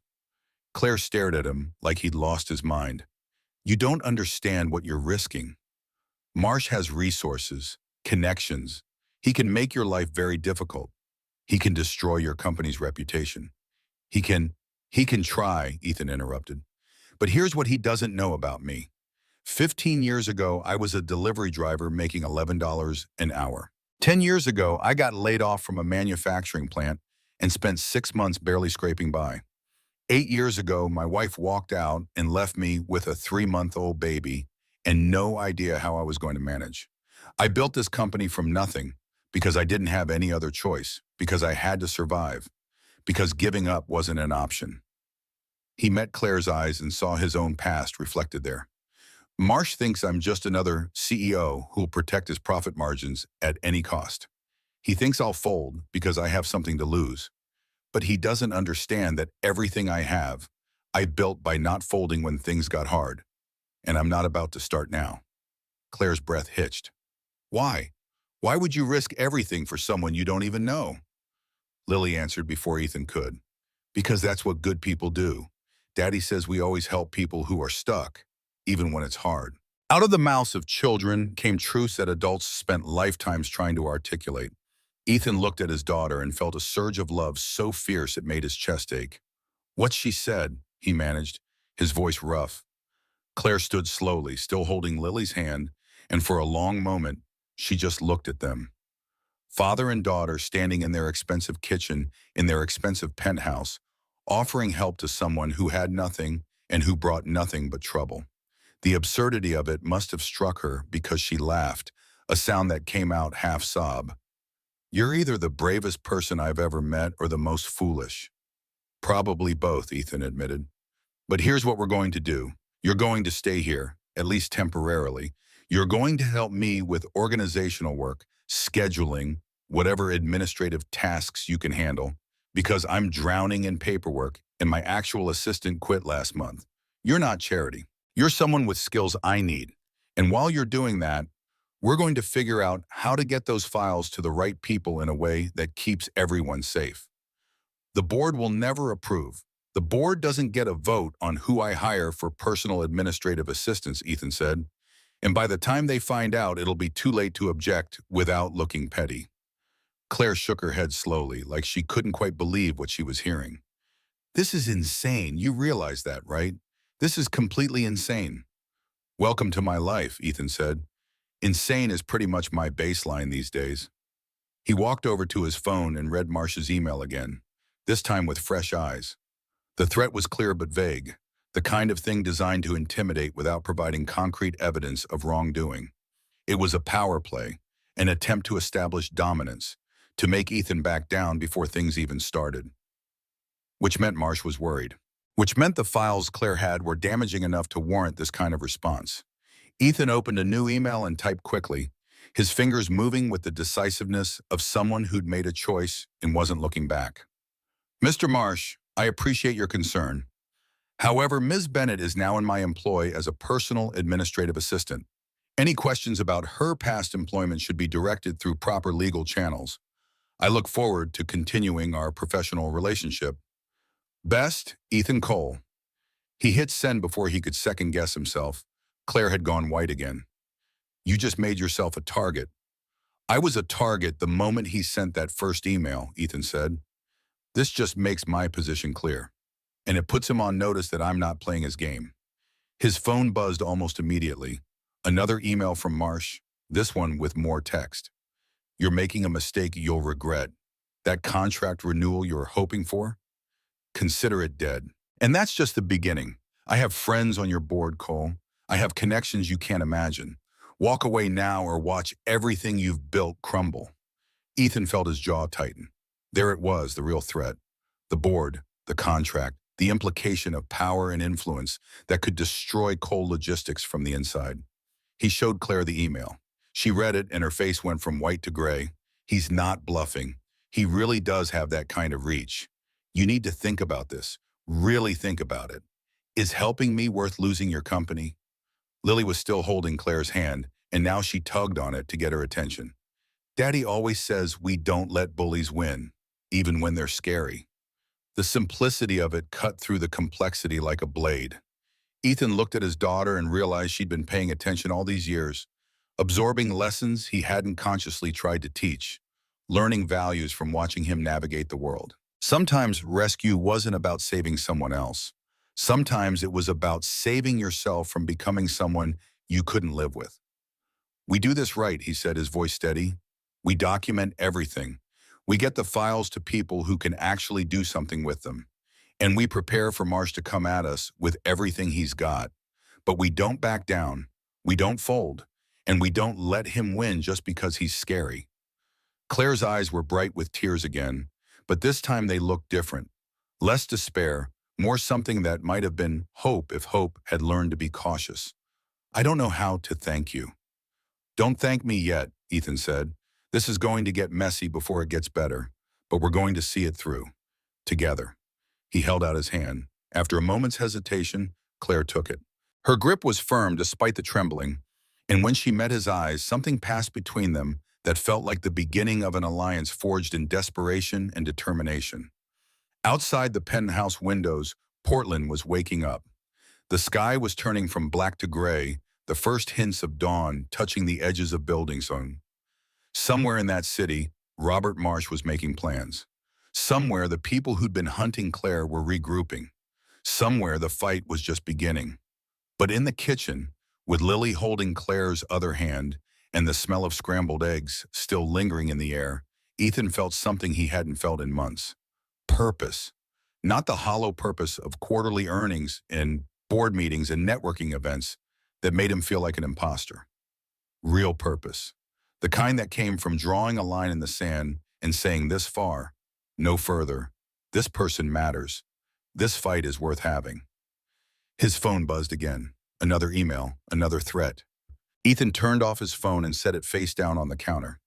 A: Claire stared at him like he'd lost his mind. "You don't understand what you're risking. Marsh has resources, connections. He can make your life very difficult. He can destroy your company's reputation. He can try," Ethan interrupted. "But here's what he doesn't know about me. 15 years ago, I was a delivery driver making $11 an hour. 10 years ago, I got laid off from a manufacturing plant and spent 6 months barely scraping by. 8 years ago, my wife walked out and left me with a 3-month-old baby and no idea how I was going to manage. I built this company from nothing because I didn't have any other choice, because I had to survive, because giving up wasn't an option." He met Claire's eyes and saw his own past reflected there. "Marsh thinks I'm just another CEO who'll protect his profit margins at any cost. He thinks I'll fold because I have something to lose. But he doesn't understand that everything I have, I built by not folding when things got hard. And I'm not about to start now." Claire's breath hitched. "Why? Why would you risk everything for someone you don't even know?" Lily answered before Ethan could. "Because that's what good people do. Daddy says we always help people who are stuck, even when it's hard." Out of the mouths of children came truths that adults spent lifetimes trying to articulate. Ethan looked at his daughter and felt a surge of love so fierce it made his chest ache. "What she said," he managed, his voice rough. Claire stood slowly, still holding Lily's hand, and for a long moment, she just looked at them. Father and daughter standing in their expensive kitchen, in their expensive penthouse, offering help to someone who had nothing and who brought nothing but trouble. The absurdity of it must have struck her because she laughed, a sound that came out half sob. "You're either the bravest person I've ever met or the most foolish." "Probably both," Ethan admitted. "But here's what we're going to do. You're going to stay here, at least temporarily. You're going to help me with organizational work, scheduling, whatever administrative tasks you can handle, because I'm drowning in paperwork and my actual assistant quit last month. You're not charity. You're someone with skills I need. And while you're doing that, we're going to figure out how to get those files to the right people in a way that keeps everyone safe. The board will never approve. The board doesn't get a vote on who I hire for personal administrative assistance," Ethan said. "And by the time they find out, it'll be too late to object without looking petty." Claire shook her head slowly, like she couldn't quite believe what she was hearing. "This is insane. You realize that, right? This is completely insane." "Welcome to my life," Ethan said. "Insane is pretty much my baseline these days." He walked over to his phone and read Marsh's email again, this time with fresh eyes. The threat was clear but vague, the kind of thing designed to intimidate without providing concrete evidence of wrongdoing. It was a power play, an attempt to establish dominance, to make Ethan back down before things even started. Which meant Marsh was worried. Which meant the files Claire had were damaging enough to warrant this kind of response. Ethan opened a new email and typed quickly, his fingers moving with the decisiveness of someone who'd made a choice and wasn't looking back. "Mr. Marsh, I appreciate your concern. However, Ms. Bennett is now in my employ as a personal administrative assistant. Any questions about her past employment should be directed through proper legal channels. I look forward to continuing our professional relationship. Best, Ethan Cole. He hit send before he could second-guess himself. Claire had gone white again. You just made yourself a target. I was a target the moment he sent that first email, Ethan said. This just makes my position clear, and it puts him on notice that I'm not playing his game. His phone buzzed almost immediately. Another email from Marsh, this one with more text. You're making a mistake you'll regret. That contract renewal you're hoping for? Consider it dead. And that's just the beginning. I have friends on your board, Cole. I have connections you can't imagine. Walk away now or watch everything you've built crumble. Ethan felt his jaw tighten. There it was, the real threat. The board, the contract, the implication of power and influence that could destroy Cole Logistics from the inside. He showed Claire the email. She read it and her face went from white to gray. He's not bluffing. He really does have that kind of reach. You need to think about this. Really think about it. Is helping me worth losing your company? Lily was still holding Claire's hand, and now she tugged on it to get her attention. Daddy always says we don't let bullies win, even when they're scary. The simplicity of it cut through the complexity like a blade. Ethan looked at his daughter and realized she'd been paying attention all these years, absorbing lessons he hadn't consciously tried to teach, learning values from watching him navigate the world. Sometimes rescue wasn't about saving someone else. Sometimes it was about saving yourself from becoming someone you couldn't live with. We do this right, he said, his voice steady. We document everything. We get the files to people who can actually do something with them. And we prepare for Marsh to come at us with everything he's got. But we don't back down. We don't fold. And we don't let him win just because he's scary. Claire's eyes were bright with tears again, but this time they looked different. Less despair, more something that might have been hope if hope had learned to be cautious. I don't know how to thank you. Don't thank me yet, Ethan said. This is going to get messy before it gets better, but we're going to see it through. Together. He held out his hand. After a moment's hesitation, Claire took it. Her grip was firm despite the trembling, and when she met his eyes, something passed between them that felt like the beginning of an alliance forged in desperation and determination. Outside the penthouse windows, Portland was waking up. The sky was turning from black to gray, the first hints of dawn touching the edges of buildings. Somewhere in that city, Robert Marsh was making plans. Somewhere the people who'd been hunting Claire were regrouping. Somewhere the fight was just beginning. But in the kitchen, with Lily holding Claire's other hand and the smell of scrambled eggs still lingering in the air, Ethan felt something he hadn't felt in months. Purpose. Not the hollow purpose of quarterly earnings and board meetings and networking events that made him feel like an imposter. Real purpose. The kind that came from drawing a line in the sand and saying this far, no further. This person matters. This fight is worth having. His phone buzzed again. Another email, another threat. Ethan turned off his phone and set it face down on the counter.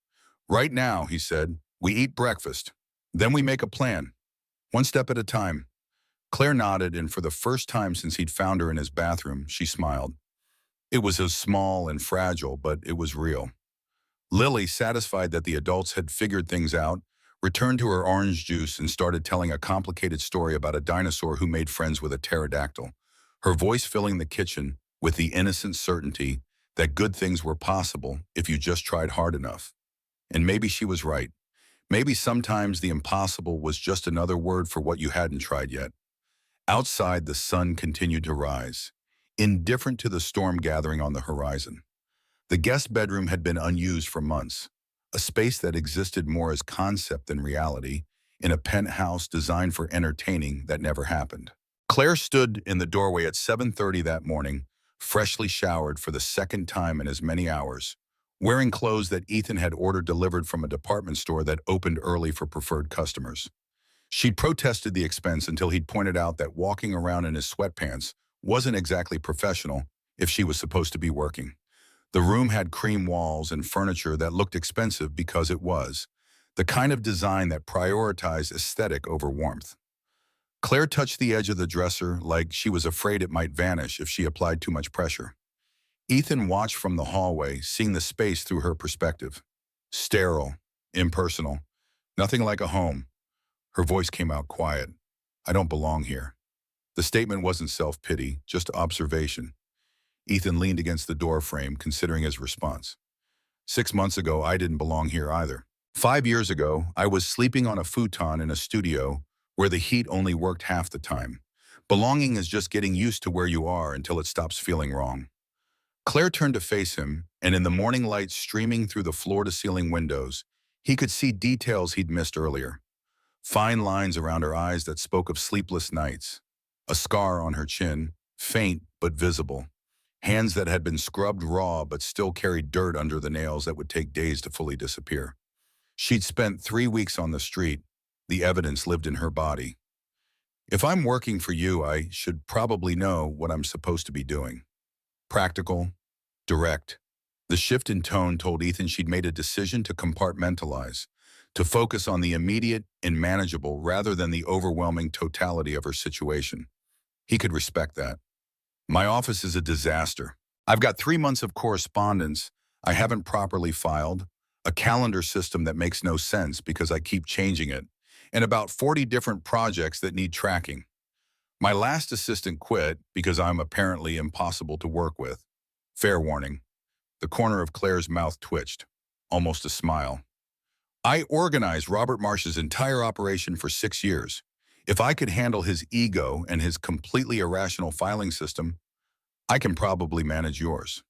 A: Right now, he said, we eat breakfast. Then we make a plan. One step at a time. Claire nodded, and for the first time since he'd found her in his bathroom, she smiled. It was as small and fragile, but it was real. Lily, satisfied that the adults had figured things out, returned to her orange juice and started telling a complicated story about a dinosaur who made friends with a pterodactyl, her voice filling the kitchen with the innocent certainty that good things were possible if you just tried hard enough. And maybe she was right. Maybe sometimes the impossible was just another word for what you hadn't tried yet. Outside, the sun continued to rise, indifferent to the storm gathering on the horizon. The guest bedroom had been unused for months, a space that existed more as concept than reality, in a penthouse designed for entertaining that never happened. Claire stood in the doorway at 7:30 that morning, freshly showered for the second time in as many hours, wearing clothes that Ethan had ordered delivered from a department store that opened early for preferred customers. She'd protested the expense until he'd pointed out that walking around in his sweatpants wasn't exactly professional if she was supposed to be working. The room had cream walls and furniture that looked expensive because it was, the kind of design that prioritized aesthetic over warmth. Claire touched the edge of the dresser like she was afraid it might vanish if she applied too much pressure. Ethan watched from the hallway, seeing the space through her perspective. Sterile, impersonal, nothing like a home. Her voice came out quiet. I don't belong here. The statement wasn't self-pity, just observation. Ethan leaned against the door frame, considering his response. 6 months ago, I didn't belong here either. 5 years ago, I was sleeping on a futon in a studio where the heat only worked half the time. Belonging is just getting used to where you are until it stops feeling wrong. Claire turned to face him, and in the morning light streaming through the floor-to-ceiling windows, he could see details he'd missed earlier. Fine lines around her eyes that spoke of sleepless nights. A scar on her chin, faint but visible. Hands that had been scrubbed raw but still carried dirt under the nails that would take days to fully disappear. She'd spent 3 weeks on the street. The evidence lived in her body. If I'm working for you, I should probably know what I'm supposed to be doing. Practical, direct. The shift in tone told Ethan she'd made a decision to compartmentalize, to focus on the immediate and manageable rather than the overwhelming totality of her situation. He could respect that. My office is a disaster. I've got 3 months of correspondence I haven't properly filed, a calendar system that makes no sense because I keep changing it, and about 40 different projects that need tracking. My last assistant quit because I'm apparently impossible to work with. Fair warning. The corner of Claire's mouth twitched, almost a smile. I organized Robert Marsh's entire operation for 6 years. If I could handle his ego and his completely irrational filing system, I can probably manage yours.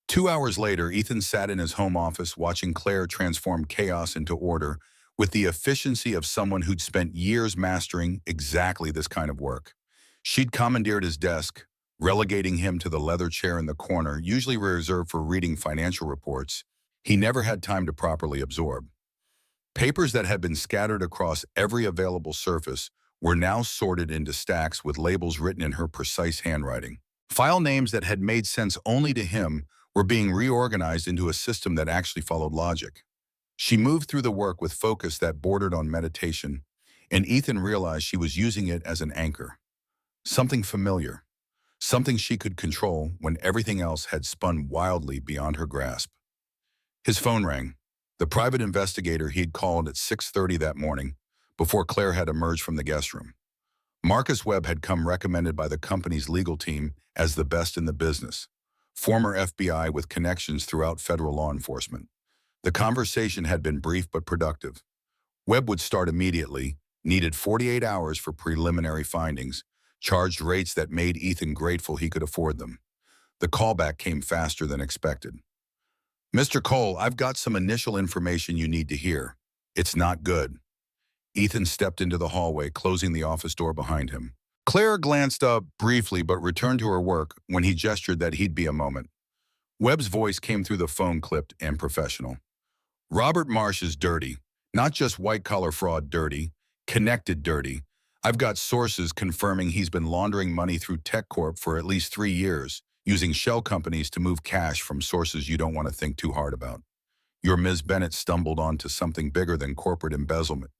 A: 2 hours later, Ethan sat in his home office watching Claire transform chaos into order with the efficiency of someone who'd spent years mastering exactly this kind of work. She'd commandeered his desk, relegating him to the leather chair in the corner, usually reserved for reading financial reports he never had time to properly absorb. Papers that had been scattered across every available surface were now sorted into stacks with labels written in her precise handwriting. File names that had made sense only to him were being reorganized into a system that actually followed logic. She moved through the work with focus that bordered on meditation, and Ethan realized she was using it as an anchor. Something familiar, something she could control when everything else had spun wildly beyond her grasp. His phone rang. The private investigator he'd called at 6:30 that morning, before Claire had emerged from the guest room. Marcus Webb had come recommended by the company's legal team as the best in the business, former FBI with connections throughout federal law enforcement. The conversation had been brief but productive. Webb would start immediately, needed 48 hours for preliminary findings, charged rates that made Ethan grateful he could afford them. The callback came faster than expected. Mr. Cole, I've got some initial information you need to hear. It's not good. Ethan stepped into the hallway, closing the office door behind him. Claire glanced up briefly but returned to her work when he gestured that he'd be a moment. Webb's voice came through the phone, clipped and professional. Robert Marsh is dirty. Not just white-collar fraud dirty, connected dirty. I've got sources confirming he's been laundering money through TechCorp for at least 3 years, using shell companies to move cash from sources you don't want to think too hard about. Your Ms. Bennett stumbled onto something bigger than corporate embezzlement.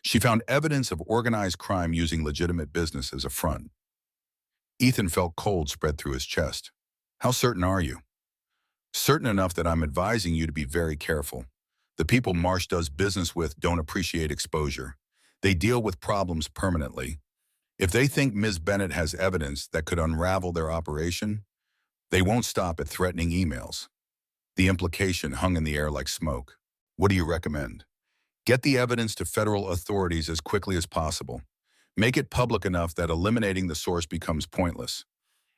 A: She found evidence of organized crime using legitimate business as a front. Ethan felt cold spread through his chest. How certain are you? Certain enough that I'm advising you to be very careful. The people Marsh does business with don't appreciate exposure. They deal with problems permanently. If they think Ms. Bennett has evidence that could unravel their operation, they won't stop at threatening emails. The implication hung in the air like smoke. What do you recommend? Get the evidence to federal authorities as quickly as possible. Make it public enough that eliminating the source becomes pointless.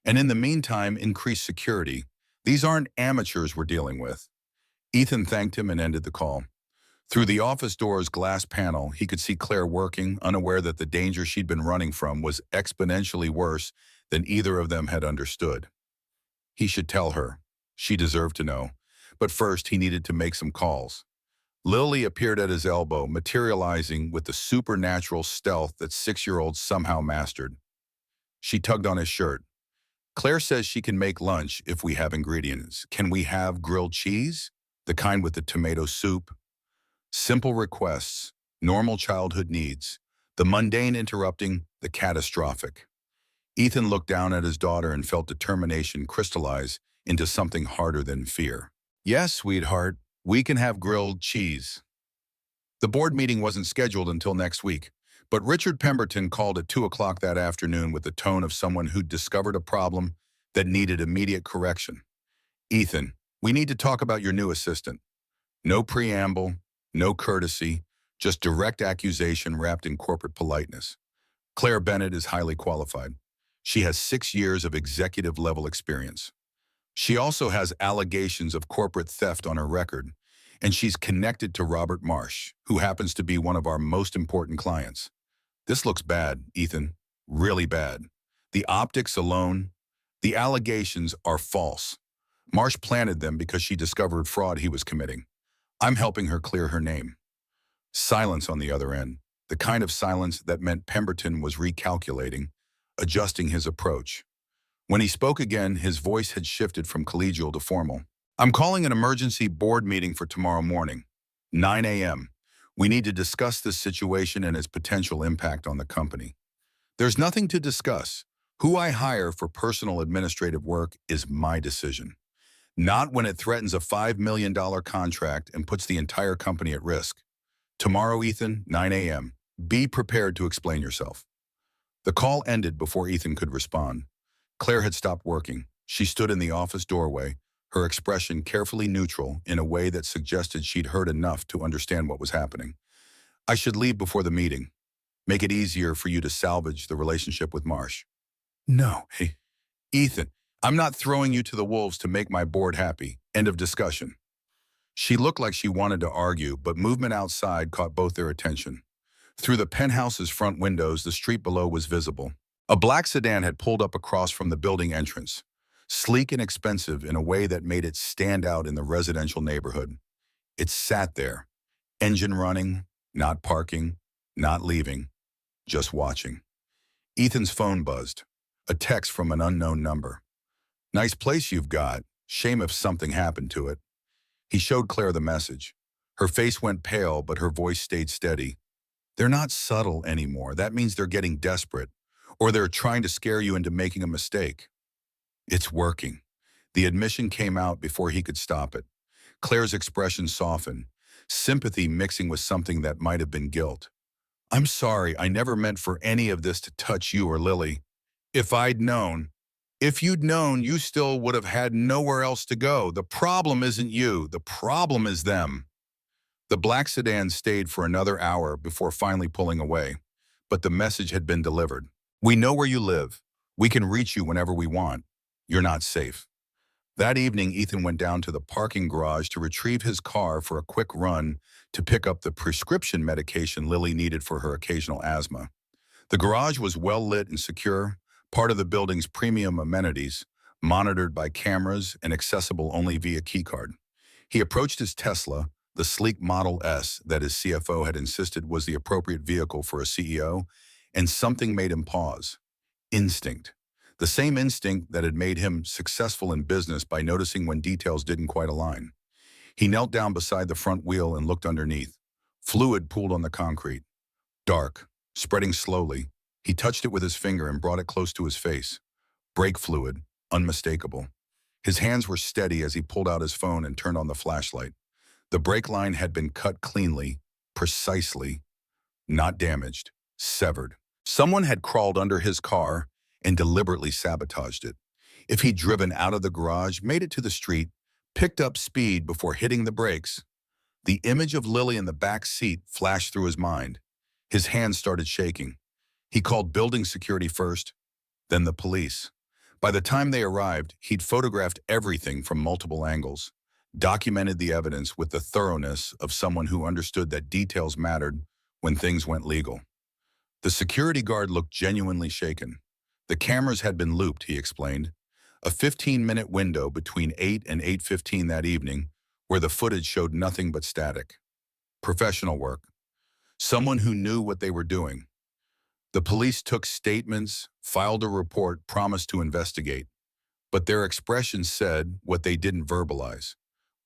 A: And in the meantime, increase security. These aren't amateurs we're dealing with. Ethan thanked him and ended the call. Through the office door's glass panel, he could see Claire working, unaware that the danger she'd been running from was exponentially worse than either of them had understood. He should tell her. She deserved to know. But first, he needed to make some calls. Lily appeared at his elbow, materializing with the supernatural stealth that 6-year-olds somehow mastered. She tugged on his shirt. Claire says she can make lunch if we have ingredients. Can we have grilled cheese? The kind with the tomato soup? Simple requests, normal childhood needs. The mundane interrupting the catastrophic. Ethan looked down at his daughter and felt determination crystallize into something harder than fear. Yes, sweetheart, we can have grilled cheese. The board meeting wasn't scheduled until next week, but Richard Pemberton called at 2 o'clock that afternoon with the tone of someone who'd discovered a problem that needed immediate correction. Ethan, we need to talk about your new assistant. No preamble, no courtesy, just direct accusation wrapped in corporate politeness. Claire Bennett is highly qualified. She has 6 years of executive-level experience. She also has allegations of corporate theft on her record, and she's connected to Robert Marsh, who happens to be one of our most important clients. This looks bad, Ethan. Really bad. The optics alone, the allegations are false. Marsh planted them because she discovered fraud he was committing. I'm helping her clear her name. Silence on the other end, the kind of silence that meant Pemberton was recalculating, adjusting his approach. When he spoke again, his voice had shifted from collegial to formal. I'm calling an emergency board meeting for tomorrow morning, 9 a.m. We need to discuss this situation and its potential impact on the company. There's nothing to discuss. Who I hire for personal administrative work is my decision. Not when it threatens a $5 million contract and puts the entire company at risk. Tomorrow, Ethan, 9 a.m. Be prepared to explain yourself. The call ended before Ethan could respond. Claire had stopped working. She stood in the office doorway, her expression carefully neutral in a way that suggested she'd heard enough to understand what was happening. I should leave before the meeting. Make it easier for you to salvage the relationship with Marsh. No, hey, Ethan, I'm not throwing you to the wolves to make my board happy. End of discussion. She looked like she wanted to argue, but movement outside caught both their attention. Through the penthouse's front windows, the street below was visible. A black sedan had pulled up across from the building entrance, sleek and expensive in a way that made it stand out in the residential neighborhood. It sat there, engine running, not parking, not leaving, just watching. Ethan's phone buzzed. A text from an unknown number. Nice place you've got. Shame if something happened to it. He showed Claire the message. Her face went pale, but her voice stayed steady. They're not subtle anymore. That means they're getting desperate, or they're trying to scare you into making a mistake. It's working. The admission came out before he could stop it. Claire's expression softened, sympathy mixing with something that might have been guilt. I'm sorry, I never meant for any of this to touch you or Lily. If you'd known, you still would have had nowhere else to go. The problem isn't you. The problem is them. The black sedan stayed for another hour before finally pulling away, but the message had been delivered. We know where you live. We can reach you whenever we want. You're not safe. That evening, Ethan went down to the parking garage to retrieve his car for a quick run to pick up the prescription medication Lily needed for her occasional asthma. The garage was well lit and secure, part of the building's premium amenities, monitored by cameras and accessible only via keycard. He approached his Tesla, the sleek Model S that his CFO had insisted was the appropriate vehicle for a CEO, and something made him pause. Instinct. The same instinct that had made him successful in business by noticing when details didn't quite align. He knelt down beside the front wheel and looked underneath. Fluid pooled on the concrete. Dark, spreading slowly. He touched it with his finger and brought it close to his face. Brake fluid, unmistakable. His hands were steady as he pulled out his phone and turned on the flashlight. The brake line had been cut cleanly, precisely, not damaged, severed. Someone had crawled under his car and deliberately sabotaged it. If he'd driven out of the garage, made it to the street, picked up speed before hitting the brakes, the image of Lily in the back seat flashed through his mind. His hands started shaking. He called building security first, then the police. By the time they arrived, he'd photographed everything from multiple angles, documented the evidence with the thoroughness of someone who understood that details mattered when things went legal. The security guard looked genuinely shaken. The cameras had been looped, he explained. A 15-minute window between 8 and 8:15 that evening where the footage showed nothing but static. Professional work. Someone who knew what they were doing. The police took statements, filed a report, promised to investigate. But their expressions said what they didn't verbalize.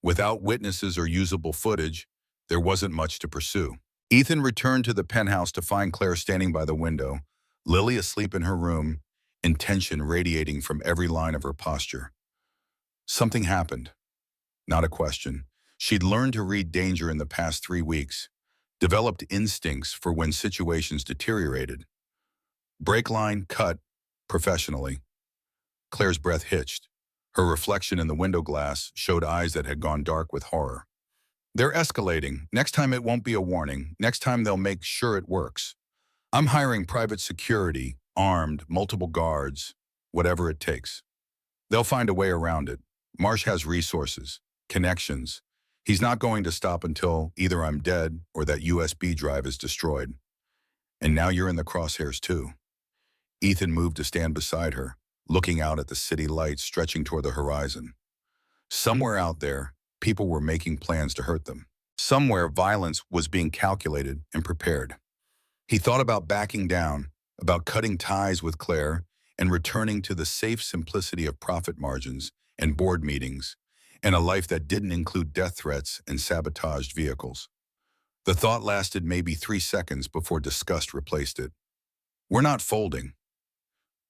A: Without witnesses or usable footage, there wasn't much to pursue. Ethan returned to the penthouse to find Claire standing by the window, Lily asleep in her room, and tension radiating from every line of her posture. Something happened. Not a question. She'd learned to read danger in the past 3 weeks, developed instincts for when situations deteriorated. Brake line cut professionally. Claire's breath hitched. Her reflection in the window glass showed eyes that had gone dark with horror. They're escalating. Next time it won't be a warning. Next time they'll make sure it works. I'm hiring private security, armed, multiple guards, whatever it takes. They'll find a way around it. Marsh has resources, connections. He's not going to stop until either I'm dead or that USB drive is destroyed. And now you're in the crosshairs too. Ethan moved to stand beside her, looking out at the city lights stretching toward the horizon. Somewhere out there, people were making plans to hurt them. Somewhere, violence was being calculated and prepared. He thought about backing down, about cutting ties with Claire, and returning to the safe simplicity of profit margins and board meetings, and a life that didn't include death threats and sabotaged vehicles. The thought lasted maybe 3 seconds before disgust replaced it. We're not folding.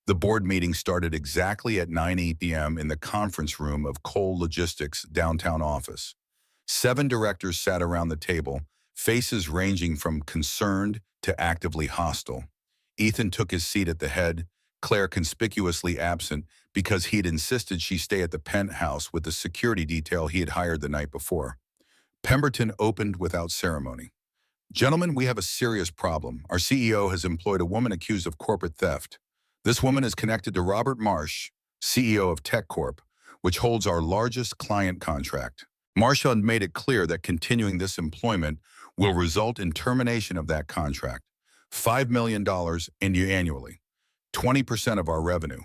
A: The board meeting started exactly at 9 p.m. in the conference room of Cole Logistics' downtown office. 7 directors sat around the table, faces ranging from concerned to actively hostile. Ethan took his seat at the head, Claire conspicuously absent because he'd insisted she stay at the penthouse with the security detail he had hired the night before. Pemberton opened without ceremony. Gentlemen, we have a serious problem. Our CEO has employed a woman accused of corporate theft. This woman is connected to Robert Marsh, CEO of Tech Corp, which holds our largest client contract. Marsh had made it clear that continuing this employment will result in termination of that contract. $5 million annually, 20% of our revenue.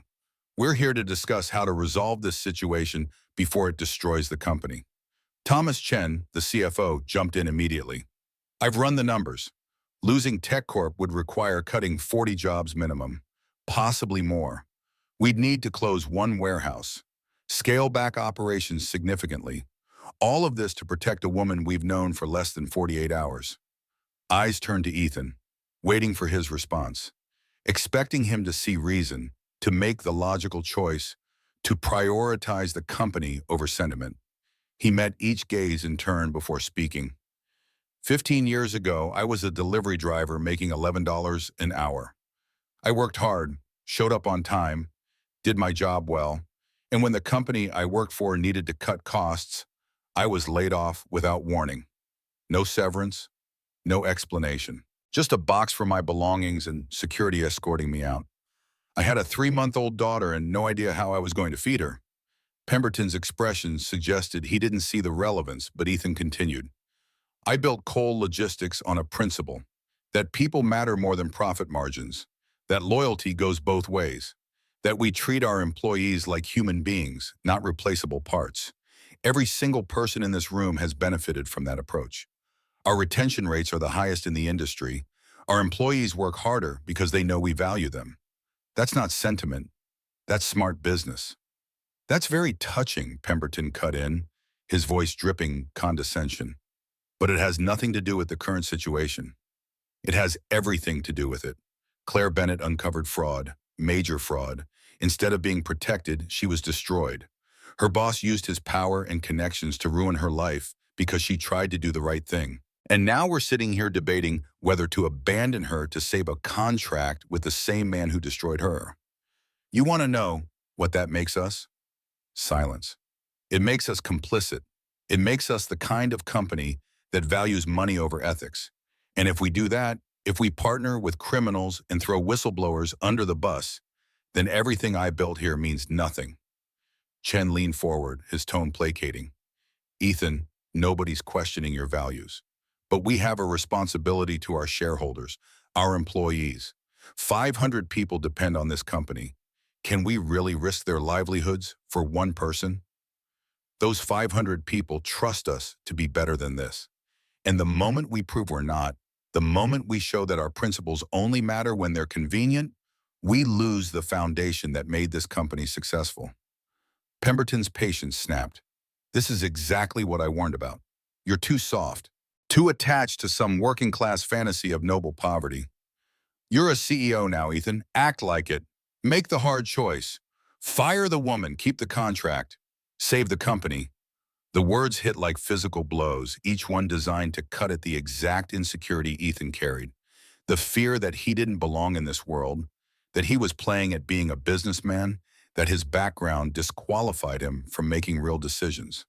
A: We're here to discuss how to resolve this situation before it destroys the company. Thomas Chen, the CFO, jumped in immediately. I've run the numbers. Losing Tech Corp would require cutting 40 jobs minimum, possibly more. We'd need to close 1 warehouse, scale back operations significantly. All of this to protect a woman we've known for less than 48 hours. Eyes turned to Ethan, waiting for his response, expecting him to see reason, to make the logical choice, to prioritize the company over sentiment. He met each gaze in turn before speaking. 15 years ago, I was a delivery driver making $11 an hour. I worked hard, showed up on time, did my job well, and when the company I worked for needed to cut costs, I was laid off without warning. No severance, no explanation. Just a box for my belongings and security escorting me out. I had a 3-month-old daughter and no idea how I was going to feed her. Pemberton's expression suggested he didn't see the relevance, but Ethan continued. I built Cole Logistics on a principle that people matter more than profit margins, that loyalty goes both ways, that we treat our employees like human beings, not replaceable parts. Every single person in this room has benefited from that approach. Our retention rates are the highest in the industry. Our employees work harder because they know we value them. That's not sentiment. That's smart business. That's very touching, Pemberton cut in, his voice dripping condescension. But it has nothing to do with the current situation. It has everything to do with it. Claire Bennett uncovered fraud, major fraud. Instead of being protected, she was destroyed. Her boss used his power and connections to ruin her life because she tried to do the right thing. And now we're sitting here debating whether to abandon her to save a contract with the same man who destroyed her. You want to know what that makes us? Silence. It makes us complicit. It makes us the kind of company that values money over ethics. And if we do that, if we partner with criminals and throw whistleblowers under the bus, then everything I built here means nothing. Chen leaned forward, his tone placating. Ethan, nobody's questioning your values. But we have a responsibility to our shareholders, our employees. 500 people depend on this company. Can we really risk their livelihoods for one person? Those 500 people trust us to be better than this. And the moment we prove we're not, the moment we show that our principles only matter when they're convenient, we lose the foundation that made this company successful. Pemberton's patience snapped. This is exactly what I warned about. You're too soft, too attached to some working-class fantasy of noble poverty. You're a CEO now, Ethan. Act like it. Make the hard choice. Fire the woman, keep the contract. Save the company. The words hit like physical blows, each one designed to cut at the exact insecurity Ethan carried. The fear that he didn't belong in this world, that he was playing at being a businessman, that his background disqualified him from making real decisions.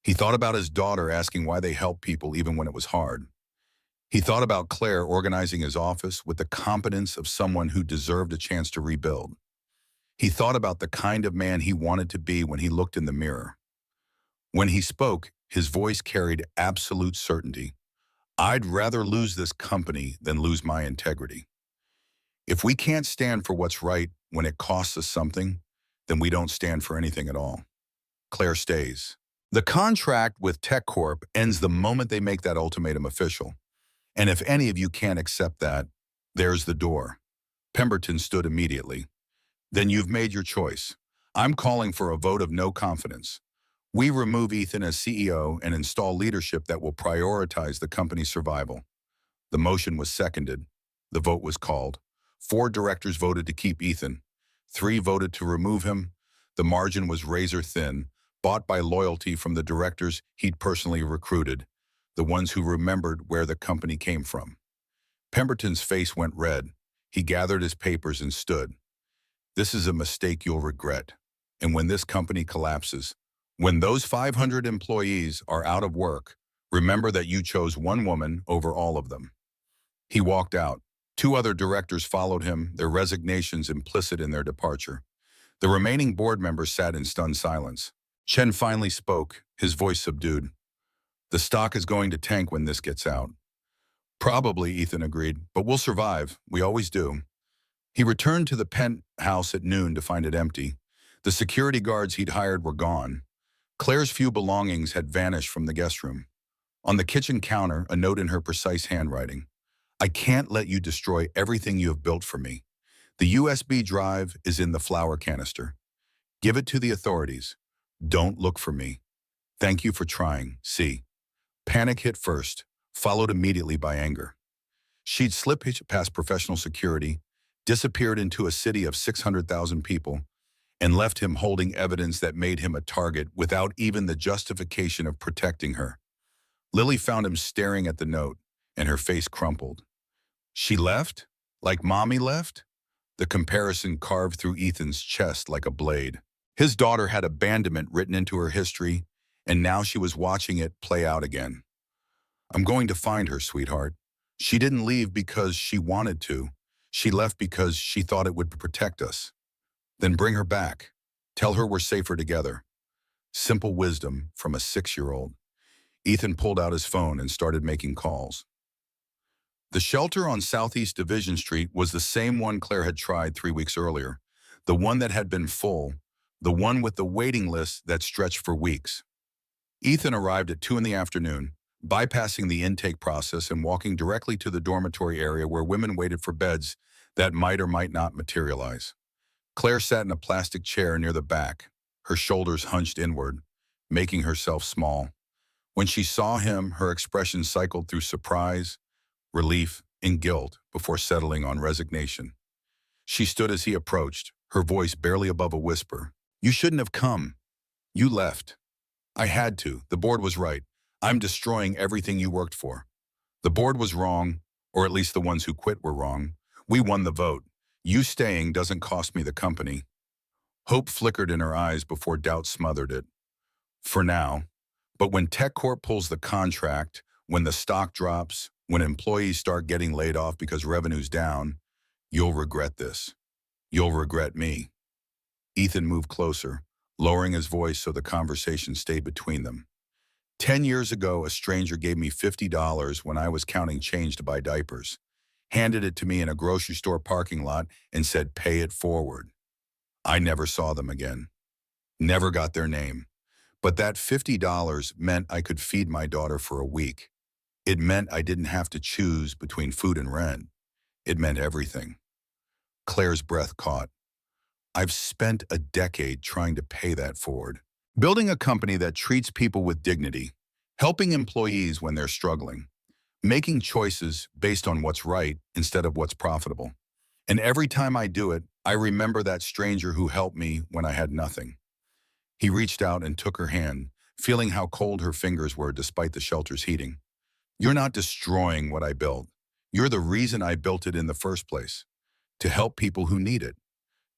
A: He thought about his daughter asking why they helped people even when it was hard. He thought about Claire organizing his office with the competence of someone who deserved a chance to rebuild. He thought about the kind of man he wanted to be when he looked in the mirror. When he spoke, his voice carried absolute certainty. I'd rather lose this company than lose my integrity. If we can't stand for what's right when it costs us something, then we don't stand for anything at all. Claire stays. The contract with TechCorp ends the moment they make that ultimatum official. And if any of you can't accept that, there's the door. Pemberton stood immediately. Then you've made your choice. I'm calling for a vote of no confidence. We remove Ethan as CEO and install leadership that will prioritize the company's survival. The motion was seconded. The vote was called. 4 directors voted to keep Ethan. 3 voted to remove him. The margin was razor thin, bought by loyalty from the directors he'd personally recruited, the ones who remembered where the company came from. Pemberton's face went red. He gathered his papers and stood. This is a mistake you'll regret. And when this company collapses, when those 500 employees are out of work, remember that you chose one woman over all of them. He walked out. 2 other directors followed him, their resignations implicit in their departure. The remaining board members sat in stunned silence. Chen finally spoke, his voice subdued. The stock is going to tank when this gets out. Probably, Ethan agreed, but we'll survive. We always do. He returned to the penthouse at noon to find it empty. The security guards he'd hired were gone. Claire's few belongings had vanished from the guest room. On the kitchen counter, a note in her precise handwriting. I can't let you destroy everything you have built for me. The USB drive is in the flour canister. Give it to the authorities. Don't look for me. Thank you for trying. See. Panic hit first, followed immediately by anger. She'd slipped past professional security, disappeared into a city of 600,000 people, and left him holding evidence that made him a target without even the justification of protecting her. Lily found him staring at the note, and her face crumpled. She left? Like Mommy left? The comparison carved through Ethan's chest like a blade. His daughter had abandonment written into her history, and now she was watching it play out again. I'm going to find her, sweetheart. She didn't leave because she wanted to. She left because she thought it would protect us. Then bring her back. Tell her we're safer together. Simple wisdom from a 6-year-old. Ethan pulled out his phone and started making calls. The shelter on Southeast Division Street was the same one Claire had tried 3 weeks earlier, the one that had been full, the one with the waiting list that stretched for weeks. Ethan arrived at 2 in the afternoon, bypassing the intake process and walking directly to the dormitory area where women waited for beds that might or might not materialize. Claire sat in a plastic chair near the back, her shoulders hunched inward, making herself small. When she saw him, her expression cycled through surprise, relief, and guilt before settling on resignation. She stood as he approached, her voice barely above a whisper. You shouldn't have come. You left. I had to. The board was right. I'm destroying everything you worked for. The board was wrong, or at least the ones who quit were wrong. We won the vote. You staying doesn't cost me the company. Hope flickered in her eyes before doubt smothered it. For now. But when TechCorp pulls the contract, when the stock drops, when employees start getting laid off because revenue's down, you'll regret this. You'll regret me. Ethan moved closer, lowering his voice so the conversation stayed between them. 10 years ago, a stranger gave me $50 when I was counting change to buy diapers, handed it to me in a grocery store parking lot, and said, pay it forward. I never saw them again. Never got their name. But that $50 meant I could feed my daughter for a week. It meant I didn't have to choose between food and rent. It meant everything. Claire's breath caught. I've spent a decade trying to pay that forward. Building a company that treats people with dignity, helping employees when they're struggling, making choices based on what's right instead of what's profitable. And every time I do it, I remember that stranger who helped me when I had nothing. He reached out and took her hand, feeling how cold her fingers were despite the shelter's heating. You're not destroying what I built. You're the reason I built it in the first place, to help people who need it,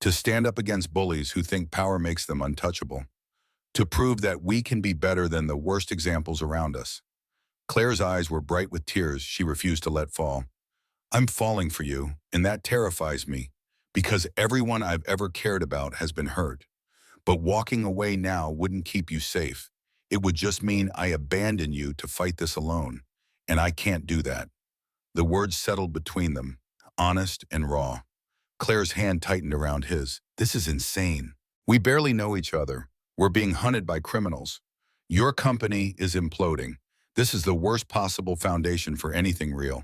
A: to stand up against bullies who think power makes them untouchable, to prove that we can be better than the worst examples around us. Claire's eyes were bright with tears she refused to let fall. I'm falling for you, and that terrifies me, because everyone I've ever cared about has been hurt. But walking away now wouldn't keep you safe. It would just mean I abandon you to fight this alone, and I can't do that. The words settled between them, honest and raw. Claire's hand tightened around his. This is insane. We barely know each other. We're being hunted by criminals. Your company is imploding. This is the worst possible foundation for anything real.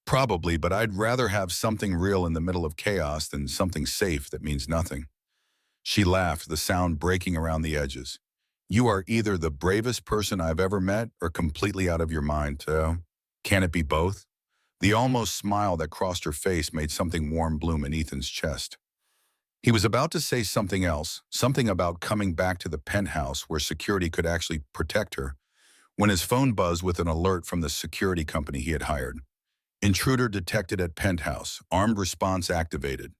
A: Probably, but I'd rather have something real in the middle of chaos than something safe that means nothing. She laughed, the sound breaking around the edges. You are either the bravest person I've ever met or completely out of your mind, Teo. Can it be both? The almost smile that crossed her face made something warm bloom in Ethan's chest. He was about to say something else, something about coming back to the penthouse where security could actually protect her, when his phone buzzed with an alert from the security company he had hired. Intruder detected at penthouse, armed response activated.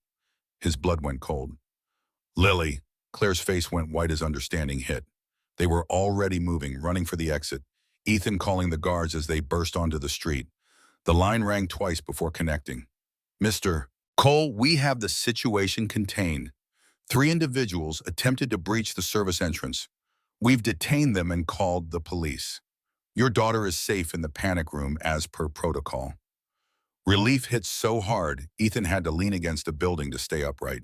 A: His blood went cold. Lily. Claire's face went white as understanding hit. They were already moving, running for the exit, Ethan calling the guards as they burst onto the street. The line rang twice before connecting. Mr. Cole, we have the situation contained. 3 individuals attempted to breach the service entrance. We've detained them and called the police. Your daughter is safe in the panic room as per protocol. Relief hit so hard, Ethan had to lean against a building to stay upright.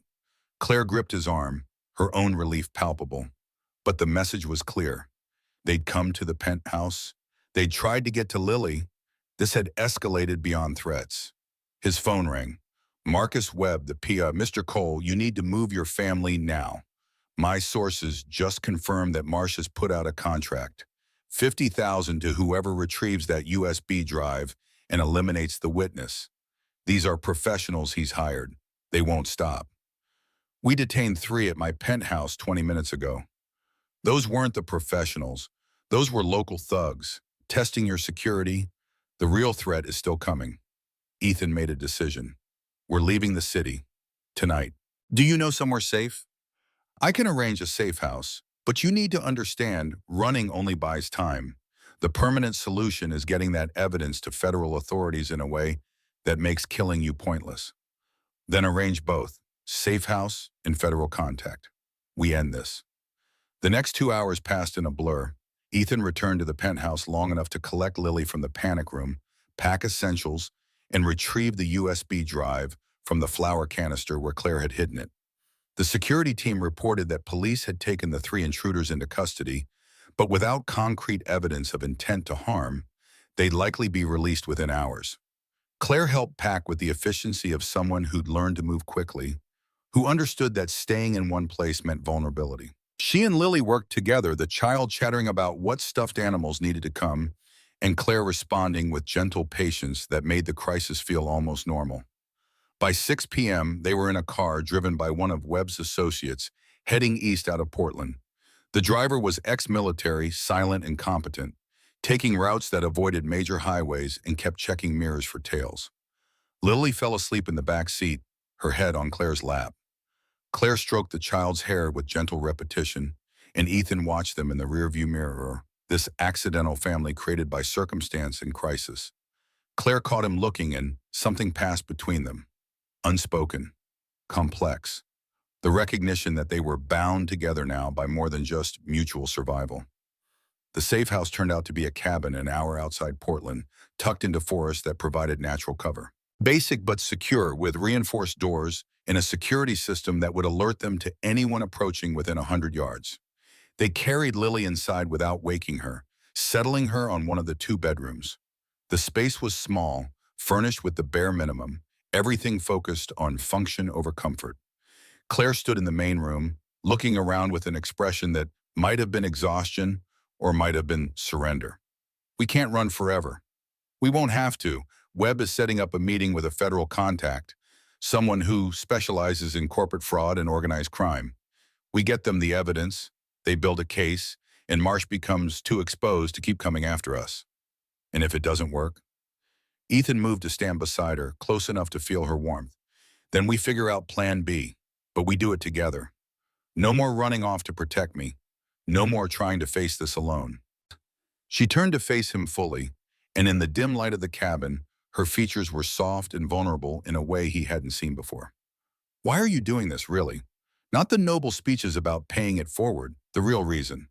A: Claire gripped his arm, her own relief palpable. But the message was clear. They'd come to the penthouse. They'd tried to get to Lily. This had escalated beyond threats. His phone rang. Marcus Webb, the PA, Mr. Cole, you need to move your family now. My sources just confirmed that Marsh has put out a contract. $50,000 to whoever retrieves that USB drive and eliminates the witness. These are professionals he's hired. They won't stop. We detained 3 at my penthouse 20 minutes ago. Those weren't the professionals. Those were local thugs, testing your security. The real threat is still coming. Ethan made a decision. We're leaving the city. Tonight. Do you know somewhere safe? I can arrange a safe house, but you need to understand running only buys time. The permanent solution is getting that evidence to federal authorities in a way that makes killing you pointless. Then arrange both, safe house and federal contact. We end this. The next 2 hours passed in a blur. Ethan returned to the penthouse long enough to collect Lily from the panic room, pack essentials, and retrieve the USB drive from the flour canister where Claire had hidden it. The security team reported that police had taken the 3 intruders into custody, but without concrete evidence of intent to harm, they'd likely be released within hours. Claire helped pack with the efficiency of someone who'd learned to move quickly, who understood that staying in one place meant vulnerability. She and Lily worked together, the child chattering about what stuffed animals needed to come, and Claire responding with gentle patience that made the crisis feel almost normal. By 6 p.m., they were in a car driven by one of Webb's associates, heading east out of Portland. The driver was ex-military, silent and competent, taking routes that avoided major highways and kept checking mirrors for tails. Lily fell asleep in the back seat, her head on Claire's lap. Claire stroked the child's hair with gentle repetition, and Ethan watched them in the rearview mirror, this accidental family created by circumstance and crisis. Claire caught him looking, and something passed between them. Unspoken, complex, the recognition that they were bound together now by more than just mutual survival. The safe house turned out to be a cabin an hour outside Portland, tucked into forest that provided natural cover. Basic but secure, with reinforced doors and a security system that would alert them to anyone approaching within 100 yards. They carried Lily inside without waking her, settling her on one of the 2 bedrooms. The space was small, furnished with the bare minimum, everything focused on function over comfort. Claire stood in the main room, looking around with an expression that might have been exhaustion or might have been surrender. We can't run forever. We won't have to. Webb is setting up a meeting with a federal contact, someone who specializes in corporate fraud and organized crime. We get them the evidence, they build a case, and Marsh becomes too exposed to keep coming after us. And if it doesn't work? Ethan moved to stand beside her, close enough to feel her warmth. Then we figure out plan B, but we do it together. No more running off to protect me. No more trying to face this alone. She turned to face him fully, and in the dim light of the cabin, her features were soft and vulnerable in a way he hadn't seen before. Why are you doing this, really? Not the noble speeches about paying it forward, the real reason.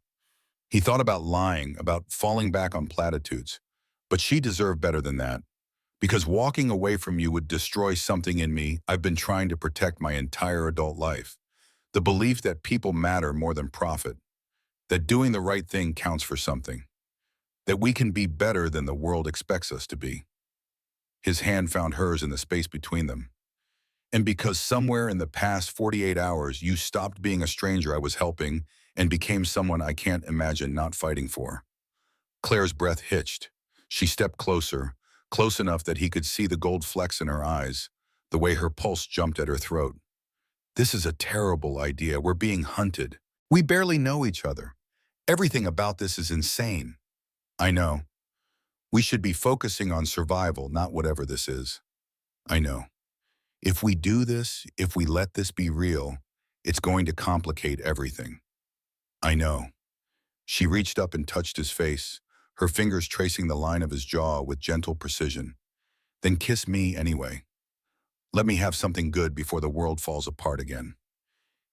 A: He thought about lying, about falling back on platitudes. But she deserved better than that. Because walking away from you would destroy something in me I've been trying to protect my entire adult life. The belief that people matter more than profit. That doing the right thing counts for something. That we can be better than the world expects us to be. His hand found hers in the space between them. And because somewhere in the past 48 hours you stopped being a stranger I was helping and became someone I can't imagine not fighting for. Claire's breath hitched. She stepped closer, close enough that he could see the gold flecks in her eyes, the way her pulse jumped at her throat. This is a terrible idea. We're being hunted. We barely know each other. Everything about this is insane. I know. We should be focusing on survival, not whatever this is. I know. If we do this, if we let this be real, it's going to complicate everything. I know. She reached up and touched his face, her fingers tracing the line of his jaw with gentle precision. Then kiss me anyway. Let me have something good before the world falls apart again.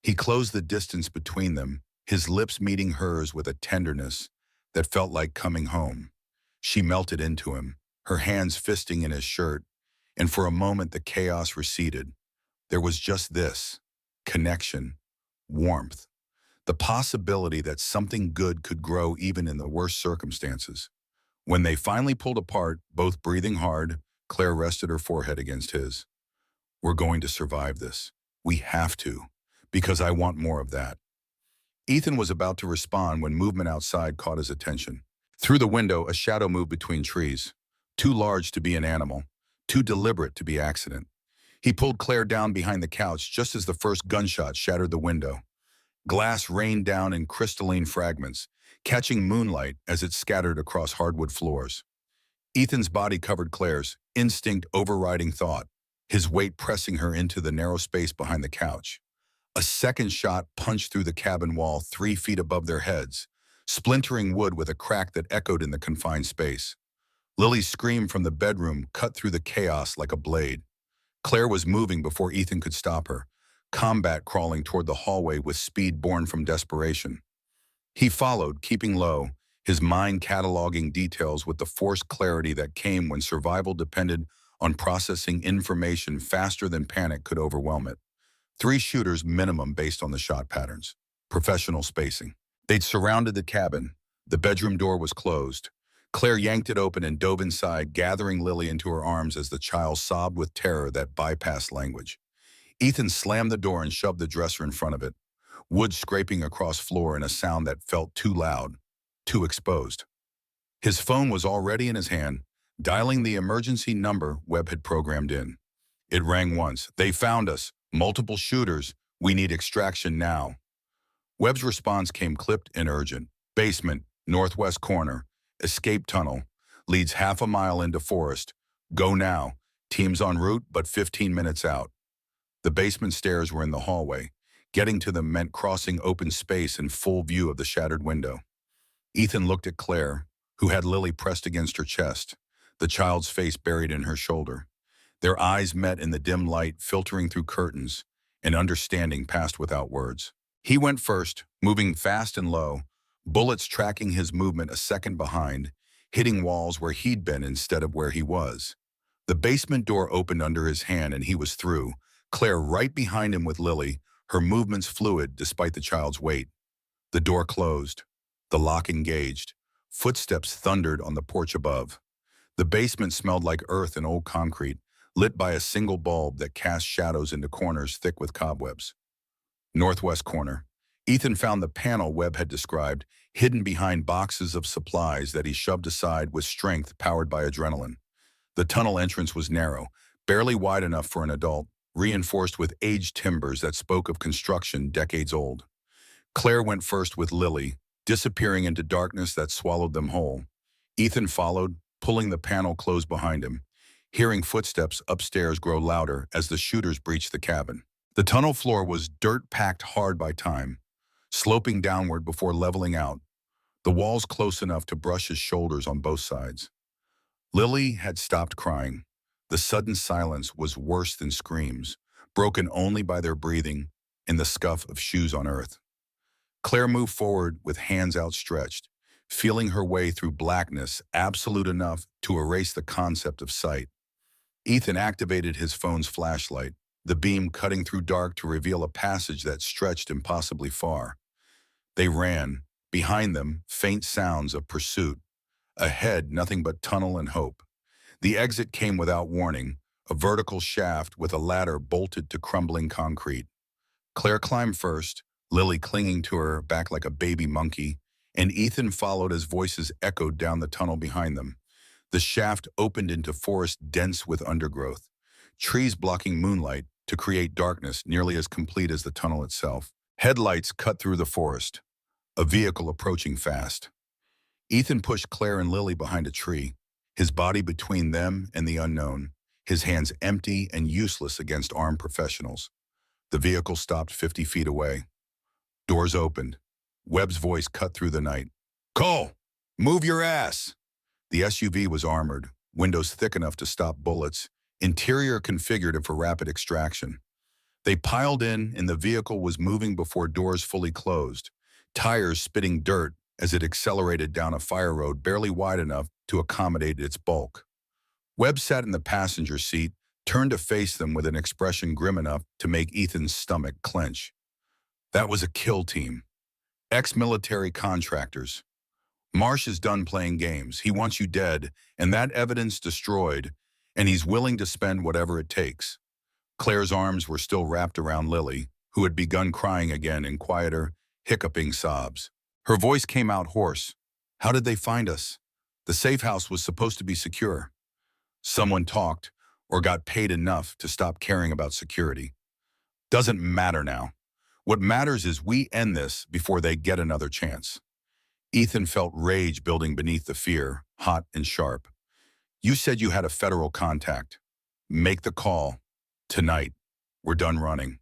A: He closed the distance between them, his lips meeting hers with a tenderness that felt like coming home. She melted into him, her hands fisting in his shirt, and for a moment the chaos receded. There was just this: connection, warmth, the possibility that something good could grow even in the worst circumstances. When they finally pulled apart, both breathing hard, Claire rested her forehead against his. We're going to survive this. We have to, because I want more of that. Ethan was about to respond when movement outside caught his attention. Through the window, a shadow moved between trees, too large to be an animal, too deliberate to be accident. He pulled Claire down behind the couch just as the first gunshot shattered the window. Glass rained down in crystalline fragments, catching moonlight as it scattered across hardwood floors. Ethan's body covered Claire's, instinct overriding thought, his weight pressing her into the narrow space behind the couch. A second shot punched through the cabin wall 3 feet above their heads, splintering wood with a crack that echoed in the confined space. Lily's scream from the bedroom cut through the chaos like a blade. Claire was moving before Ethan could stop her, combat crawling toward the hallway with speed born from desperation. He followed, keeping low, his mind cataloging details with the forced clarity that came when survival depended on processing information faster than panic could overwhelm it. 3 shooters minimum based on the shot patterns. Professional spacing. They'd surrounded the cabin. The bedroom door was closed. Claire yanked it open and dove inside, gathering Lily into her arms as the child sobbed with terror that bypassed language. Ethan slammed the door and shoved the dresser in front of it, wood scraping across floor in a sound that felt too loud, too exposed. His phone was already in his hand, dialing the emergency number Webb had programmed in. It rang once. They found us. Multiple shooters. We need extraction now. Webb's response came clipped and urgent. Basement, northwest corner. Escape tunnel. Leads half a mile into forest. Go now. Teams en route, but 15 minutes out. The basement stairs were in the hallway. Getting to them meant crossing open space in full view of the shattered window. Ethan looked at Claire, who had Lily pressed against her chest, the child's face buried in her shoulder. Their eyes met in the dim light filtering through curtains, and understanding passed without words. He went first, moving fast and low, bullets tracking his movement a second behind, hitting walls where he'd been instead of where he was. The basement door opened under his hand and he was through, Claire right behind him with Lily, her movements fluid despite the child's weight. The door closed. The lock engaged. Footsteps thundered on the porch above. The basement smelled like earth and old concrete, lit by a single bulb that cast shadows into corners thick with cobwebs. Northwest corner. Ethan found the panel Webb had described, hidden behind boxes of supplies that he shoved aside with strength powered by adrenaline. The tunnel entrance was narrow, barely wide enough for an adult, reinforced with aged timbers that spoke of construction decades old. Claire went first with Lily, disappearing into darkness that swallowed them whole. Ethan followed, pulling the panel closed behind him, hearing footsteps upstairs grow louder as the shooters breached the cabin. The tunnel floor was dirt-packed hard by time, sloping downward before leveling out, the walls close enough to brush his shoulders on both sides. Lily had stopped crying. The sudden silence was worse than screams, broken only by their breathing and the scuff of shoes on earth. Claire moved forward with hands outstretched, feeling her way through blackness absolute enough to erase the concept of sight. Ethan activated his phone's flashlight, the beam cutting through dark to reveal a passage that stretched impossibly far. They ran. Behind them, faint sounds of pursuit. Ahead, nothing but tunnel and hope. The exit came without warning, a vertical shaft with a ladder bolted to crumbling concrete. Claire climbed first, Lily clinging to her back like a baby monkey, and Ethan followed as voices echoed down the tunnel behind them. The shaft opened into forest dense with undergrowth, trees blocking moonlight to create darkness nearly as complete as the tunnel itself. Headlights cut through the forest, a vehicle approaching fast. Ethan pushed Claire and Lily behind a tree, his body between them and the unknown, his hands empty and useless against armed professionals. The vehicle stopped 50 feet away. Doors opened. Webb's voice cut through the night. "Cole, move your ass!" The SUV was armored, windows thick enough to stop bullets, interior configured for rapid extraction. They piled in, and the vehicle was moving before doors fully closed, tires spitting dirt as it accelerated down a fire road barely wide enough to accommodate its bulk. Webb sat in the passenger seat, turned to face them with an expression grim enough to make Ethan's stomach clench. That was a kill team. Ex-military contractors. Marsh is done playing games. He wants you dead, and that evidence destroyed, and he's willing to spend whatever it takes. Claire's arms were still wrapped around Lily, who had begun crying again in quieter, hiccuping sobs. Her voice came out hoarse. "How did they find us? The safe house was supposed to be secure." Someone talked, or got paid enough to stop caring about security. Doesn't matter now. What matters is we end this before they get another chance. Ethan felt rage building beneath the fear, hot and sharp. "You said you had a federal contact. Make the call. Tonight. We're done running."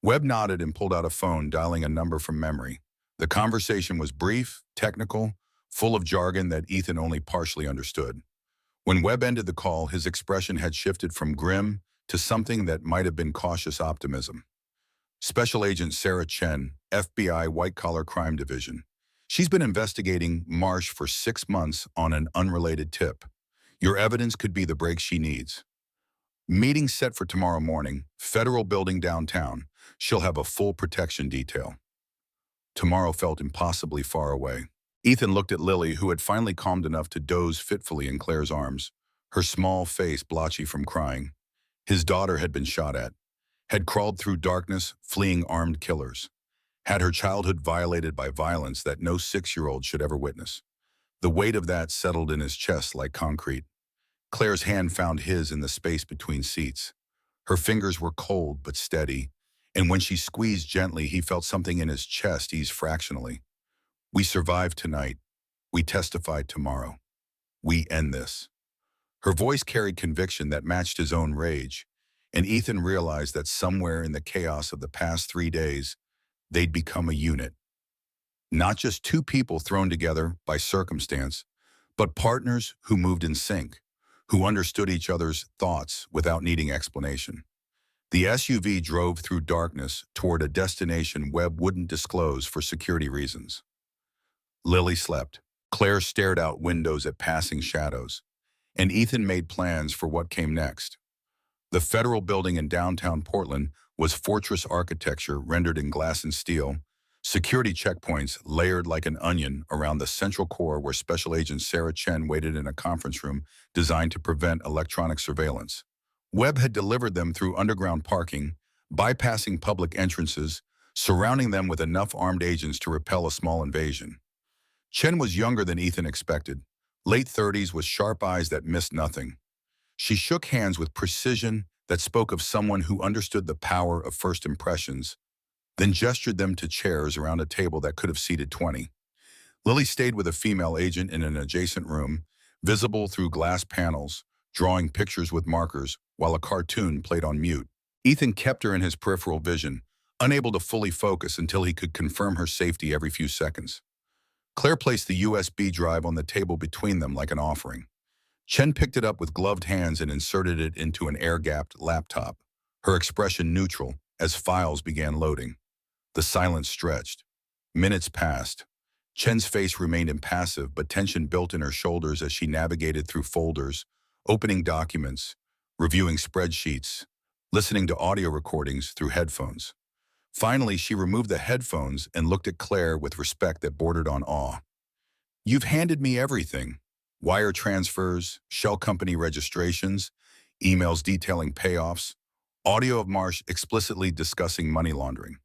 A: Webb nodded and pulled out a phone, dialing a number from memory. The conversation was brief, technical, full of jargon that Ethan only partially understood. When Webb ended the call, his expression had shifted from grim to something that might have been cautious optimism. "Special Agent Sarah Chen, FBI White Collar Crime Division. She's been investigating Marsh for 6 months on an unrelated tip. Your evidence could be the break she needs. Meeting set for tomorrow morning, federal building downtown. She'll have a full protection detail." Tomorrow felt impossibly far away. Ethan looked at Lily, who had finally calmed enough to doze fitfully in Claire's arms, her small face blotchy from crying. His daughter had been shot at, had crawled through darkness, fleeing armed killers, had her childhood violated by violence that no 6-year-old should ever witness. The weight of that settled in his chest like concrete. Claire's hand found his in the space between seats. Her fingers were cold but steady, and when she squeezed gently, he felt something in his chest ease fractionally. "We survived tonight. We testify tomorrow. We end this." Her voice carried conviction that matched his own rage, and Ethan realized that somewhere in the chaos of the past 3 days, they'd become a unit. Not just two people thrown together by circumstance, but partners who moved in sync, who understood each other's thoughts without needing explanation. The SUV drove through darkness toward a destination Webb wouldn't disclose for security reasons. Lily slept. Claire stared out windows at passing shadows, and Ethan made plans for what came next. The federal building in downtown Portland was fortress architecture rendered in glass and steel, security checkpoints layered like an onion around the central core where Special Agent Sarah Chen waited in a conference room designed to prevent electronic surveillance. Webb had delivered them through underground parking, bypassing public entrances, surrounding them with enough armed agents to repel a small invasion. Chen was younger than Ethan expected, late 30s with sharp eyes that missed nothing. She shook hands with precision that spoke of someone who understood the power of first impressions, then gestured them to chairs around a table that could have seated 20. Lily stayed with a female agent in an adjacent room, visible through glass panels, drawing pictures with markers while a cartoon played on mute. Ethan kept her in his peripheral vision, unable to fully focus until he could confirm her safety every few seconds. Claire placed the USB drive on the table between them like an offering. Chen picked it up with gloved hands and inserted it into an air-gapped laptop, her expression neutral as files began loading. The silence stretched. Minutes passed. Chen's face remained impassive, but tension built in her shoulders as she navigated through folders, opening documents, reviewing spreadsheets, listening to audio recordings through headphones. Finally, she removed the headphones and looked at Claire with respect that bordered on awe. "You've handed me everything. Wire transfers, shell company registrations, emails detailing payoffs, audio of Marsh explicitly discussing money laundering.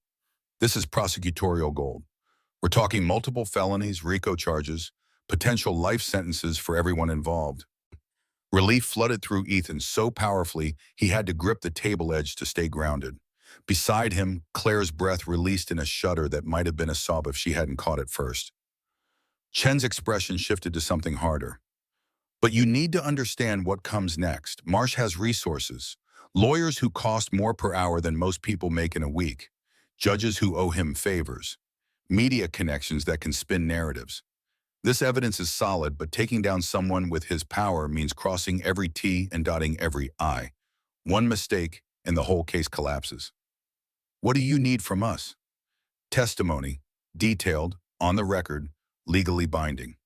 A: This is prosecutorial gold. We're talking multiple felonies, RICO charges, potential life sentences for everyone involved." Relief flooded through Ethan so powerfully he had to grip the table edge to stay grounded. Beside him, Claire's breath released in a shudder that might have been a sob if she hadn't caught it first. Chen's expression shifted to something harder. "But you need to understand what comes next. Marsh has resources, lawyers who cost more per hour than most people make in a week, judges who owe him favors, media connections that can spin narratives. This evidence is solid, but taking down someone with his power means crossing every T and dotting every I. One mistake, and the whole case collapses. What do you need from us? Testimony, detailed, on the record, legally binding.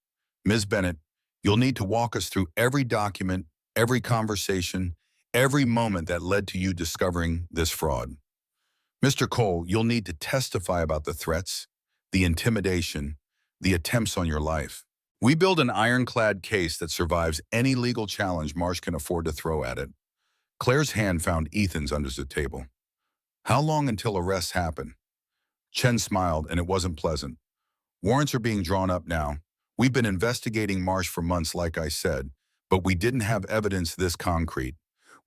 A: Ms. Bennett, you'll need to walk us through every document, every conversation, every moment that led to you discovering this fraud. Mr. Cole, you'll need to testify about the threats, the intimidation, the attempts on your life. We build an ironclad case that survives any legal challenge Marsh can afford to throw at it." Claire's hand found Ethan's under the table. "How long until arrests happen?" Chen smiled, and it wasn't pleasant. "Warrants are being drawn up now. We've been investigating Marsh for months, like I said, but we didn't have evidence this concrete.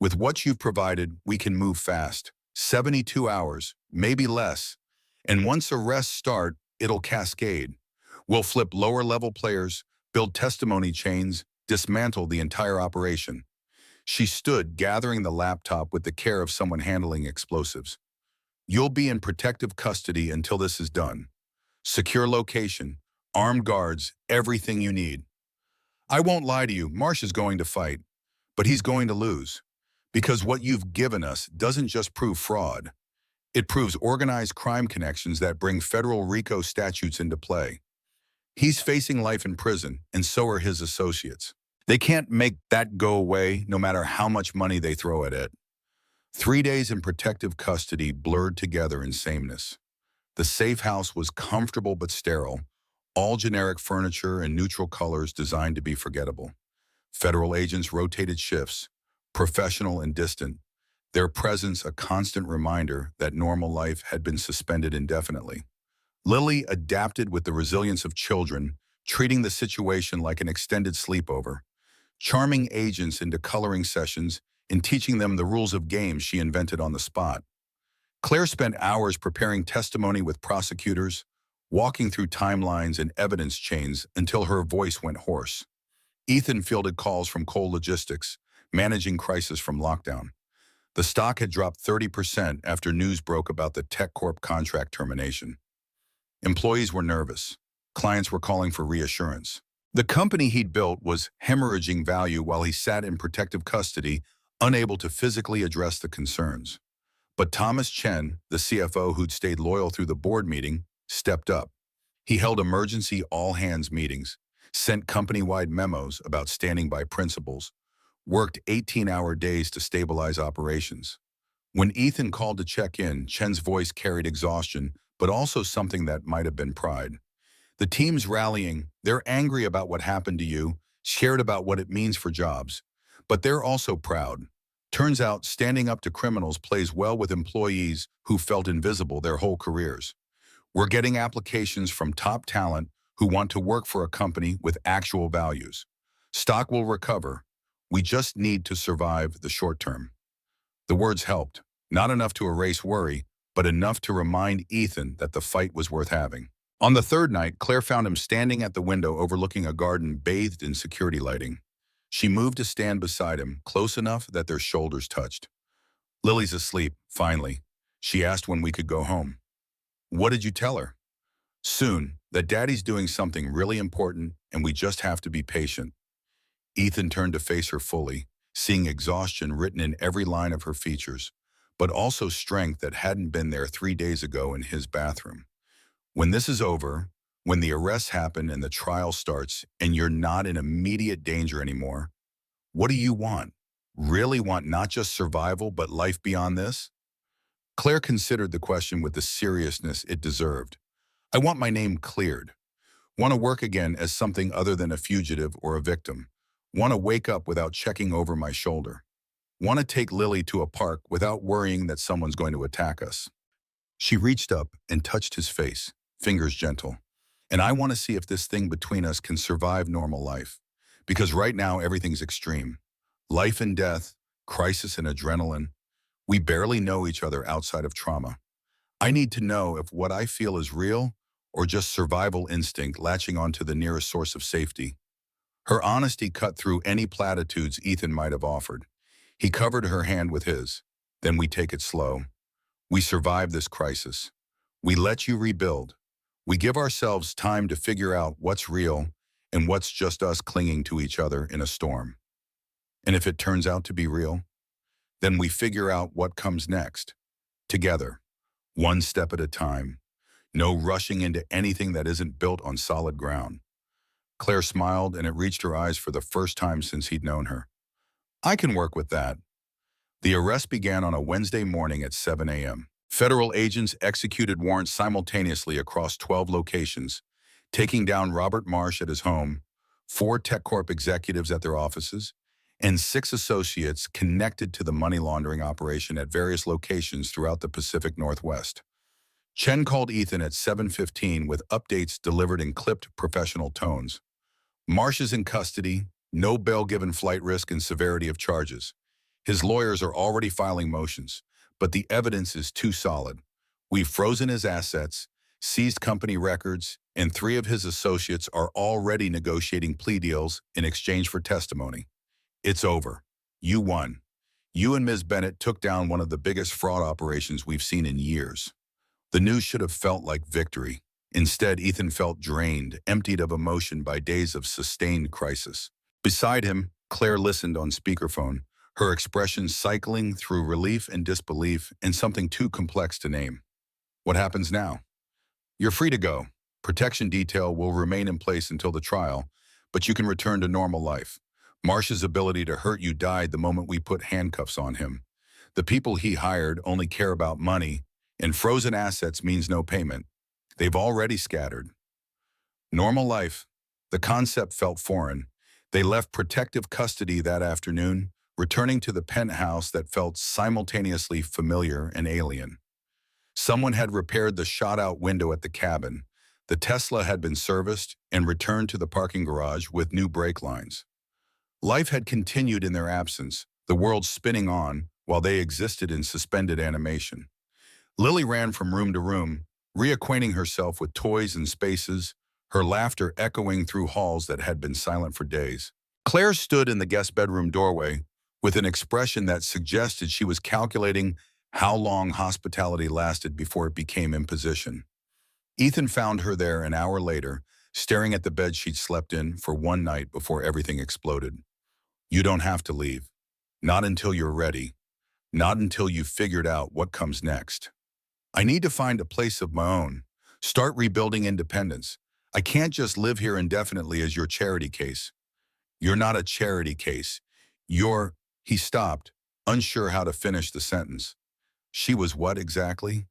A: With what you've provided, we can move fast. 72 hours, maybe less. And once arrests start, it'll cascade. We'll flip lower-level players, build testimony chains, dismantle the entire operation." She stood, gathering the laptop with the care of someone handling explosives. "You'll be in protective custody until this is done. Secure location, armed guards, everything you need. I won't lie to you, Marsh is going to fight, but he's going to lose. Because what you've given us doesn't just prove fraud. It proves organized crime connections that bring federal RICO statutes into play. He's facing life in prison, and so are his associates. They can't make that go away no matter how much money they throw at it." 3 days in protective custody blurred together in sameness. The safe house was comfortable but sterile, all generic furniture and neutral colors designed to be forgettable. Federal agents rotated shifts, professional and distant, their presence a constant reminder that normal life had been suspended indefinitely. Lily adapted with the resilience of children, treating the situation like an extended sleepover, charming agents into coloring sessions and teaching them the rules of games she invented on the spot. Claire spent hours preparing testimony with prosecutors, walking through timelines and evidence chains until her voice went hoarse. Ethan fielded calls from Cole Logistics, managing crisis from lockdown. The stock had dropped 30% after news broke about the TechCorp contract termination. Employees were nervous. Clients were calling for reassurance. The company he'd built was hemorrhaging value while he sat in protective custody, unable to physically address the concerns. But Thomas Chen, the CFO who'd stayed loyal through the board meeting, stepped up. He held emergency all-hands meetings, sent company-wide memos about standing by principles, worked 18-hour days to stabilize operations. When Ethan called to check in, Chen's voice carried exhaustion, but also something that might have been pride. "The team's rallying. They're angry about what happened to you, scared about what it means for jobs. But they're also proud. Turns out standing up to criminals plays well with employees who felt invisible their whole careers. We're getting applications from top talent who want to work for a company with actual values. Stock will recover. We just need to survive the short term. The words helped, not enough to erase worry, but enough to remind Ethan that the fight was worth having. On the third night, Claire found him standing at the window overlooking a garden bathed in security lighting. She moved to stand beside him, close enough that their shoulders touched. "Lily's asleep, finally." She asked when we could go home. "What did you tell her?" "Soon, that Daddy's doing something really important and we just have to be patient." Ethan turned to face her fully, seeing exhaustion written in every line of her features, but also strength that hadn't been there 3 days ago in his bathroom. "When this is over, when the arrests happen and the trial starts and you're not in immediate danger anymore, what do you want? Really want not just survival but life beyond this?" Claire considered the question with the seriousness it deserved. "I want my name cleared. Want to work again as something other than a fugitive or a victim. Want to wake up without checking over my shoulder. Want to take Lily to a park without worrying that someone's going to attack us." She reached up and touched his face, fingers gentle. "And I want to see if this thing between us can survive normal life. Because right now everything's extreme. Life and death, crisis and adrenaline. We barely know each other outside of trauma. I need to know if what I feel is real or just survival instinct latching onto the nearest source of safety." Her honesty cut through any platitudes Ethan might have offered. He covered her hand with his. "Then we take it slow. We survive this crisis. We let you rebuild. We give ourselves time to figure out what's real and what's just us clinging to each other in a storm. And if it turns out to be real, then we figure out what comes next. Together, one step at a time. No rushing into anything that isn't built on solid ground." Claire smiled, and it reached her eyes for the first time since he'd known her. "I can work with that." The arrest began on a Wednesday morning at 7 a.m. Federal agents executed warrants simultaneously across 12 locations, taking down Robert Marsh at his home, 4 TechCorp executives at their offices, and 6 associates connected to the money laundering operation at various locations throughout the Pacific Northwest. Chen called Ethan at 7:15 with updates delivered in clipped professional tones. "Marsh is in custody, no bail given, flight risk and severity of charges. His lawyers are already filing motions, but the evidence is too solid. We've frozen his assets, seized company records, and 3 of his associates are already negotiating plea deals in exchange for testimony. It's over. You won. You and Ms. Bennett took down one of the biggest fraud operations we've seen in years." The news should have felt like victory. Instead, Ethan felt drained, emptied of emotion by days of sustained crisis. Beside him, Claire listened on speakerphone, her expression cycling through relief and disbelief and something too complex to name. "What happens now?" "You're free to go. Protection detail will remain in place until the trial, but you can return to normal life. Marsh's ability to hurt you died the moment we put handcuffs on him. The people he hired only care about money, and frozen assets means no payment. They've already scattered." Normal life. The concept felt foreign. They left protective custody that afternoon, returning to the penthouse that felt simultaneously familiar and alien. Someone had repaired the shot-out window at the cabin. The Tesla had been serviced and returned to the parking garage with new brake lines. Life had continued in their absence, the world spinning on while they existed in suspended animation. Lily ran from room to room, reacquainting herself with toys and spaces, her laughter echoing through halls that had been silent for days. Claire stood in the guest bedroom doorway with an expression that suggested she was calculating how long hospitality lasted before it became imposition. Ethan found her there an hour later, staring at the bed she'd slept in for one night before everything exploded. "You don't have to leave. Not until you're ready. Not until you've figured out what comes next. I need to find a place of my own. Start rebuilding independence. I can't just live here indefinitely as your charity case." "You're not a charity case. You're—" He stopped, unsure how to finish the sentence. She was what exactly?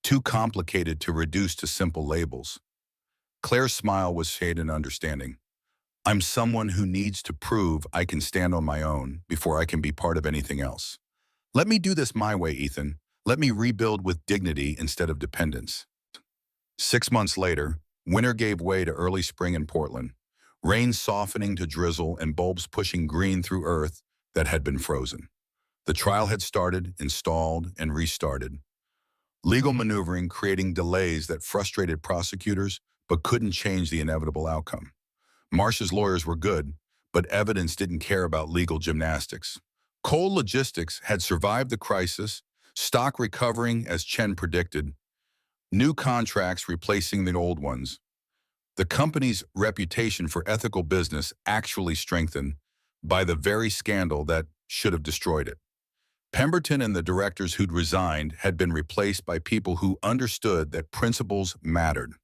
A: Too complicated to reduce to simple labels. Claire's smile was shade and understanding. "I'm someone who needs to prove I can stand on my own before I can be part of anything else. Let me do this my way, Ethan. Let me rebuild with dignity instead of dependence." 6 months later, Winter gave way to early spring in Portland, rain softening to drizzle and bulbs pushing green through earth that had been frozen. The trial had started, installed, and restarted. Legal maneuvering creating delays that frustrated prosecutors but couldn't change the inevitable outcome. Marsh's lawyers were good, but evidence didn't care about legal gymnastics. Coal Logistics had survived the crisis, stock recovering as Chen predicted, new contracts replacing the old ones. The company's reputation for ethical business actually strengthened by the very scandal that should have destroyed it. Pemberton and the directors who'd resigned had been replaced by people who understood that principles mattered,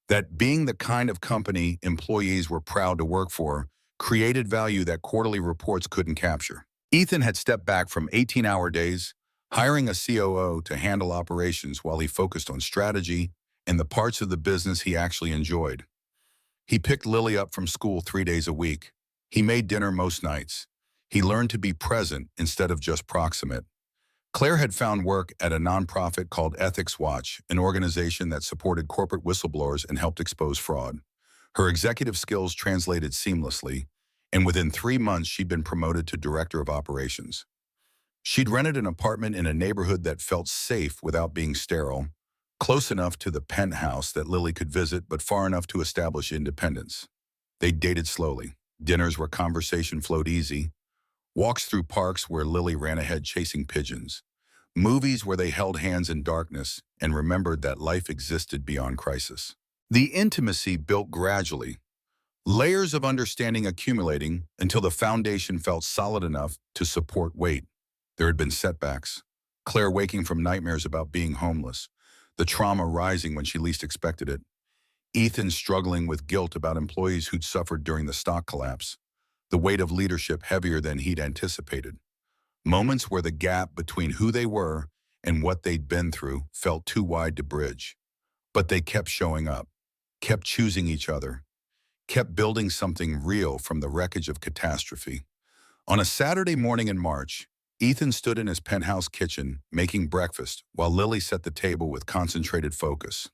A: that being the kind of company employees were proud to work for created value that quarterly reports couldn't capture. Ethan had stepped back from 18-hour days, hiring a COO to handle operations while he focused on strategy and the parts of the business he actually enjoyed. He picked Lily up from school 3 days a week. He made dinner most nights. He learned to be present instead of just proximate. Claire had found work at a nonprofit called Ethics Watch, an organization that supported corporate whistleblowers and helped expose fraud. Her executive skills translated seamlessly, and within 3 months she'd been promoted to director of operations. She'd rented an apartment in a neighborhood that felt safe without being sterile, close enough to the penthouse that Lily could visit but far enough to establish independence. They dated slowly. Dinners where conversation flowed easy, walks through parks where Lily ran ahead chasing pigeons, movies where they held hands in darkness and remembered that life existed beyond crisis. The intimacy built gradually, layers of understanding accumulating until the foundation felt solid enough to support weight. There had been setbacks, Claire waking from nightmares about being homeless, the trauma rising when she least expected it, Ethan struggling with guilt about employees who'd suffered during the stock collapse, the weight of leadership heavier than he'd anticipated. Moments where the gap between who they were and what they'd been through felt too wide to bridge. But they kept showing up, kept choosing each other, kept building something real from the wreckage of catastrophe. On a Saturday morning in March, Ethan stood in his penthouse kitchen making breakfast while Lily set the table with concentrated focus.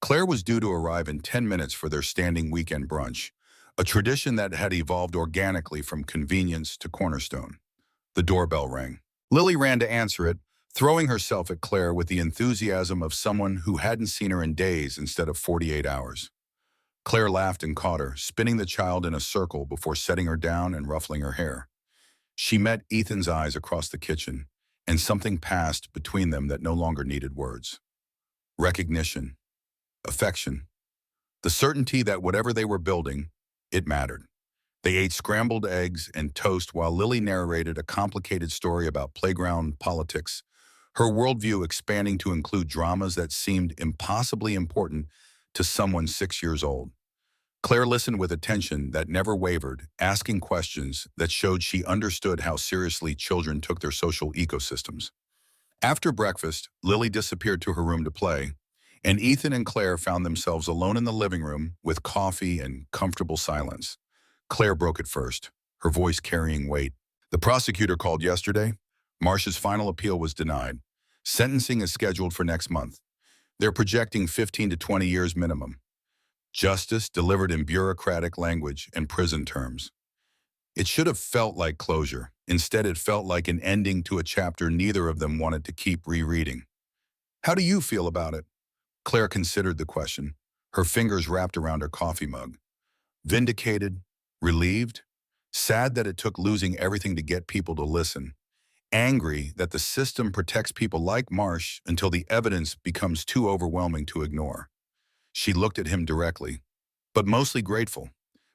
A: Claire was due to arrive in 10 minutes for their standing weekend brunch, a tradition that had evolved organically from convenience to cornerstone. The doorbell rang. Lily ran to answer it, throwing herself at Claire with the enthusiasm of someone who hadn't seen her in days instead of 48 hours. Claire laughed and caught her, spinning the child in a circle before setting her down and ruffling her hair. She met Ethan's eyes across the kitchen, and something passed between them that no longer needed words. Recognition, affection, the certainty that whatever they were building, it mattered. They ate scrambled eggs and toast while Lily narrated a complicated story about playground politics, her worldview expanding to include dramas that seemed impossibly important to someone 6 years old. Claire listened with attention that never wavered, asking questions that showed she understood how seriously children took their social ecosystems. After breakfast, Lily disappeared to her room to play, and Ethan and Claire found themselves alone in the living room with coffee and comfortable silence. Claire broke it first, her voice carrying weight. The prosecutor called yesterday. Marsh's final appeal was denied. Sentencing is scheduled for next month. They're projecting 15 to 20 years minimum. Justice delivered in bureaucratic language and prison terms. It should have felt like closure. Instead, it felt like an ending to a chapter neither of them wanted to keep rereading. How do you feel about it? Claire considered the question, her fingers wrapped around her coffee mug. Vindicated, relieved, sad that it took losing everything to get people to listen, angry that the system protects people like Marsh until the evidence becomes too overwhelming to ignore. She looked at him directly, but mostly grateful,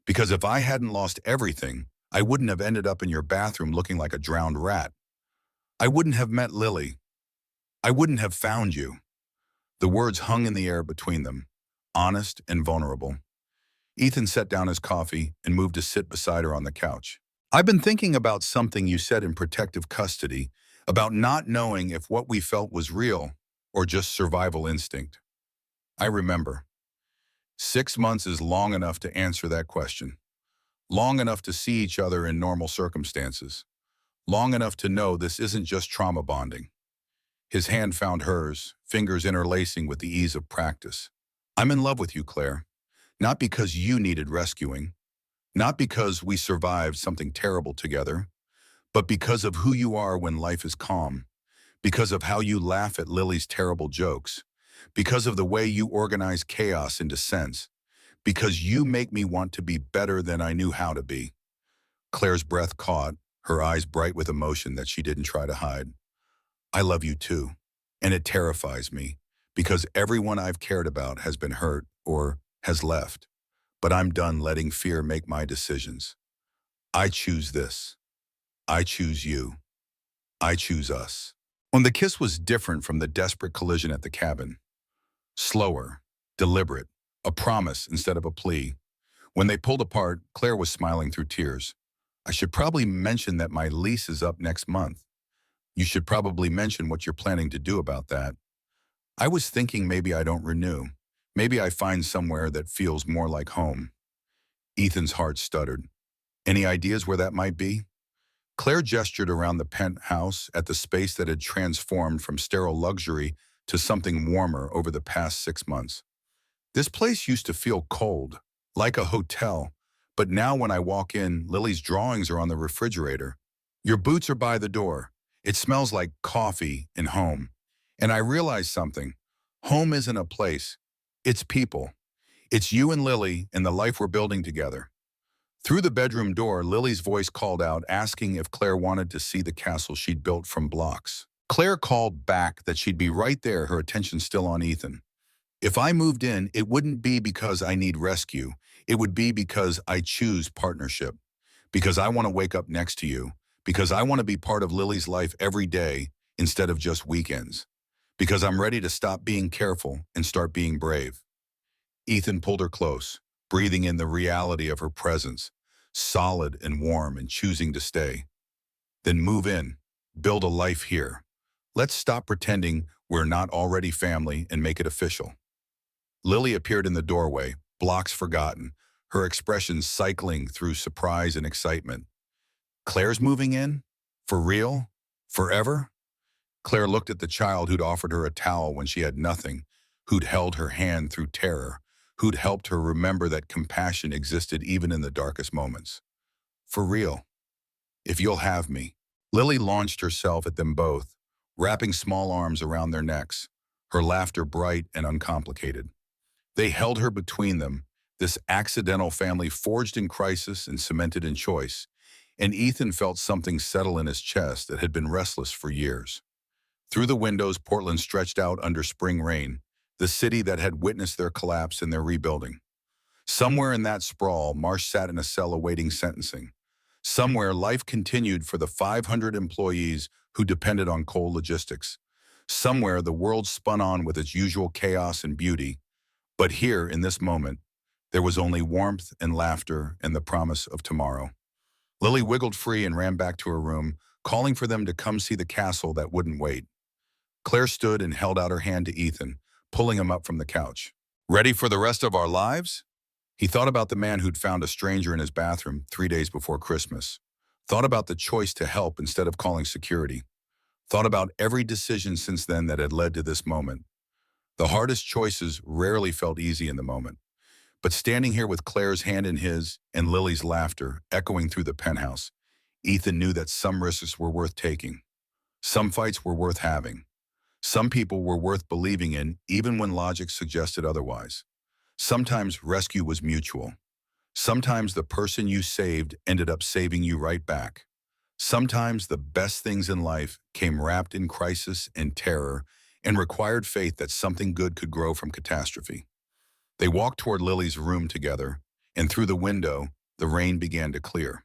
A: because if I hadn't lost everything, I wouldn't have ended up in your bathroom looking like a drowned rat. I wouldn't have met Lily. I wouldn't have found you. The words hung in the air between them, honest and vulnerable. Ethan set down his coffee and moved to sit beside her on the couch. I've been thinking about something you said in protective custody, about not knowing if what we felt was real or just survival instinct. I remember. 6 months is long enough to answer that question. Long enough to see each other in normal circumstances. Long enough to know this isn't just trauma bonding. His hand found hers, fingers interlacing with the ease of practice. I'm in love with you, Claire. Not because you needed rescuing, not because we survived something terrible together, but because of who you are when life is calm, because of how you laugh at Lily's terrible jokes, because of the way you organize chaos into sense, because you make me want to be better than I knew how to be. Claire's breath caught, her eyes bright with emotion that she didn't try to hide. I love you too, and it terrifies me, because everyone I've cared about has been hurt or has left, but I'm done letting fear make my decisions. I choose this. I choose you. I choose us. When the kiss was different from the desperate collision at the cabin. Slower, deliberate, a promise instead of a plea. When they pulled apart, Claire was smiling through tears. I should probably mention that my lease is up next month. You should probably mention what you're planning to do about that. I was thinking maybe I don't renew. Maybe I find somewhere that feels more like home. Ethan's heart stuttered. Any ideas where that might be? Claire gestured around the penthouse at the space that had transformed from sterile luxury to something warmer over the past 6 months. This place used to feel cold, like a hotel, but now when I walk in, Lily's drawings are on the refrigerator. Your boots are by the door. It smells like coffee and home. And I realize something. Home isn't a place. It's people. It's you and Lily and the life we're building together. Through the bedroom door, Lily's voice called out, asking if Claire wanted to see the castle she'd built from blocks. Claire called back that she'd be right there, her attention still on Ethan. If I moved in, it wouldn't be because I need rescue. It would be because I choose partnership. Because I want to wake up next to you. Because I want to be part of Lily's life every day instead of just weekends. Because I'm ready to stop being careful and start being brave. Ethan pulled her close, breathing in the reality of her presence, solid and warm and choosing to stay. Then move in, build a life here. Let's stop pretending we're not already family and make it official. Lily appeared in the doorway, blocks forgotten, her expression cycling through surprise and excitement. Claire's moving in? For real? Forever? Claire looked at the child who'd offered her a towel when she had nothing, who'd held her hand through terror, who'd helped her remember that compassion existed even in the darkest moments. For real. If you'll have me. Lily launched herself at them both, wrapping small arms around their necks, her laughter bright and uncomplicated. They held her between them, this accidental family forged in crisis and cemented in choice, and Ethan felt something settle in his chest that had been restless for years. Through the windows, Portland stretched out under spring rain, the city that had witnessed their collapse and their rebuilding. Somewhere in that sprawl, Marsh sat in a cell awaiting sentencing. Somewhere, life continued for the 500 employees who depended on coal logistics. Somewhere, the world spun on with its usual chaos and beauty. But here, in this moment, there was only warmth and laughter and the promise of tomorrow. Lily wiggled free and ran back to her room, calling for them to come see the castle that wouldn't wait. Claire stood and held out her hand to Ethan, pulling him up from the couch. Ready for the rest of our lives? He thought about the man who'd found a stranger in his bathroom 3 days before Christmas. Thought about the choice to help instead of calling security. Thought about every decision since then that had led to this moment. The hardest choices rarely felt easy in the moment. But standing here with Claire's hand in his and Lily's laughter echoing through the penthouse, Ethan knew that some risks were worth taking. Some fights were worth having. Some people were worth believing in even when logic suggested otherwise. Sometimes rescue was mutual. Sometimes the person you saved ended up saving you right back. Sometimes the best things in life came wrapped in crisis and terror and required faith that something good could grow from catastrophe. They walked toward Lily's room together, and through the window, the rain began to clear.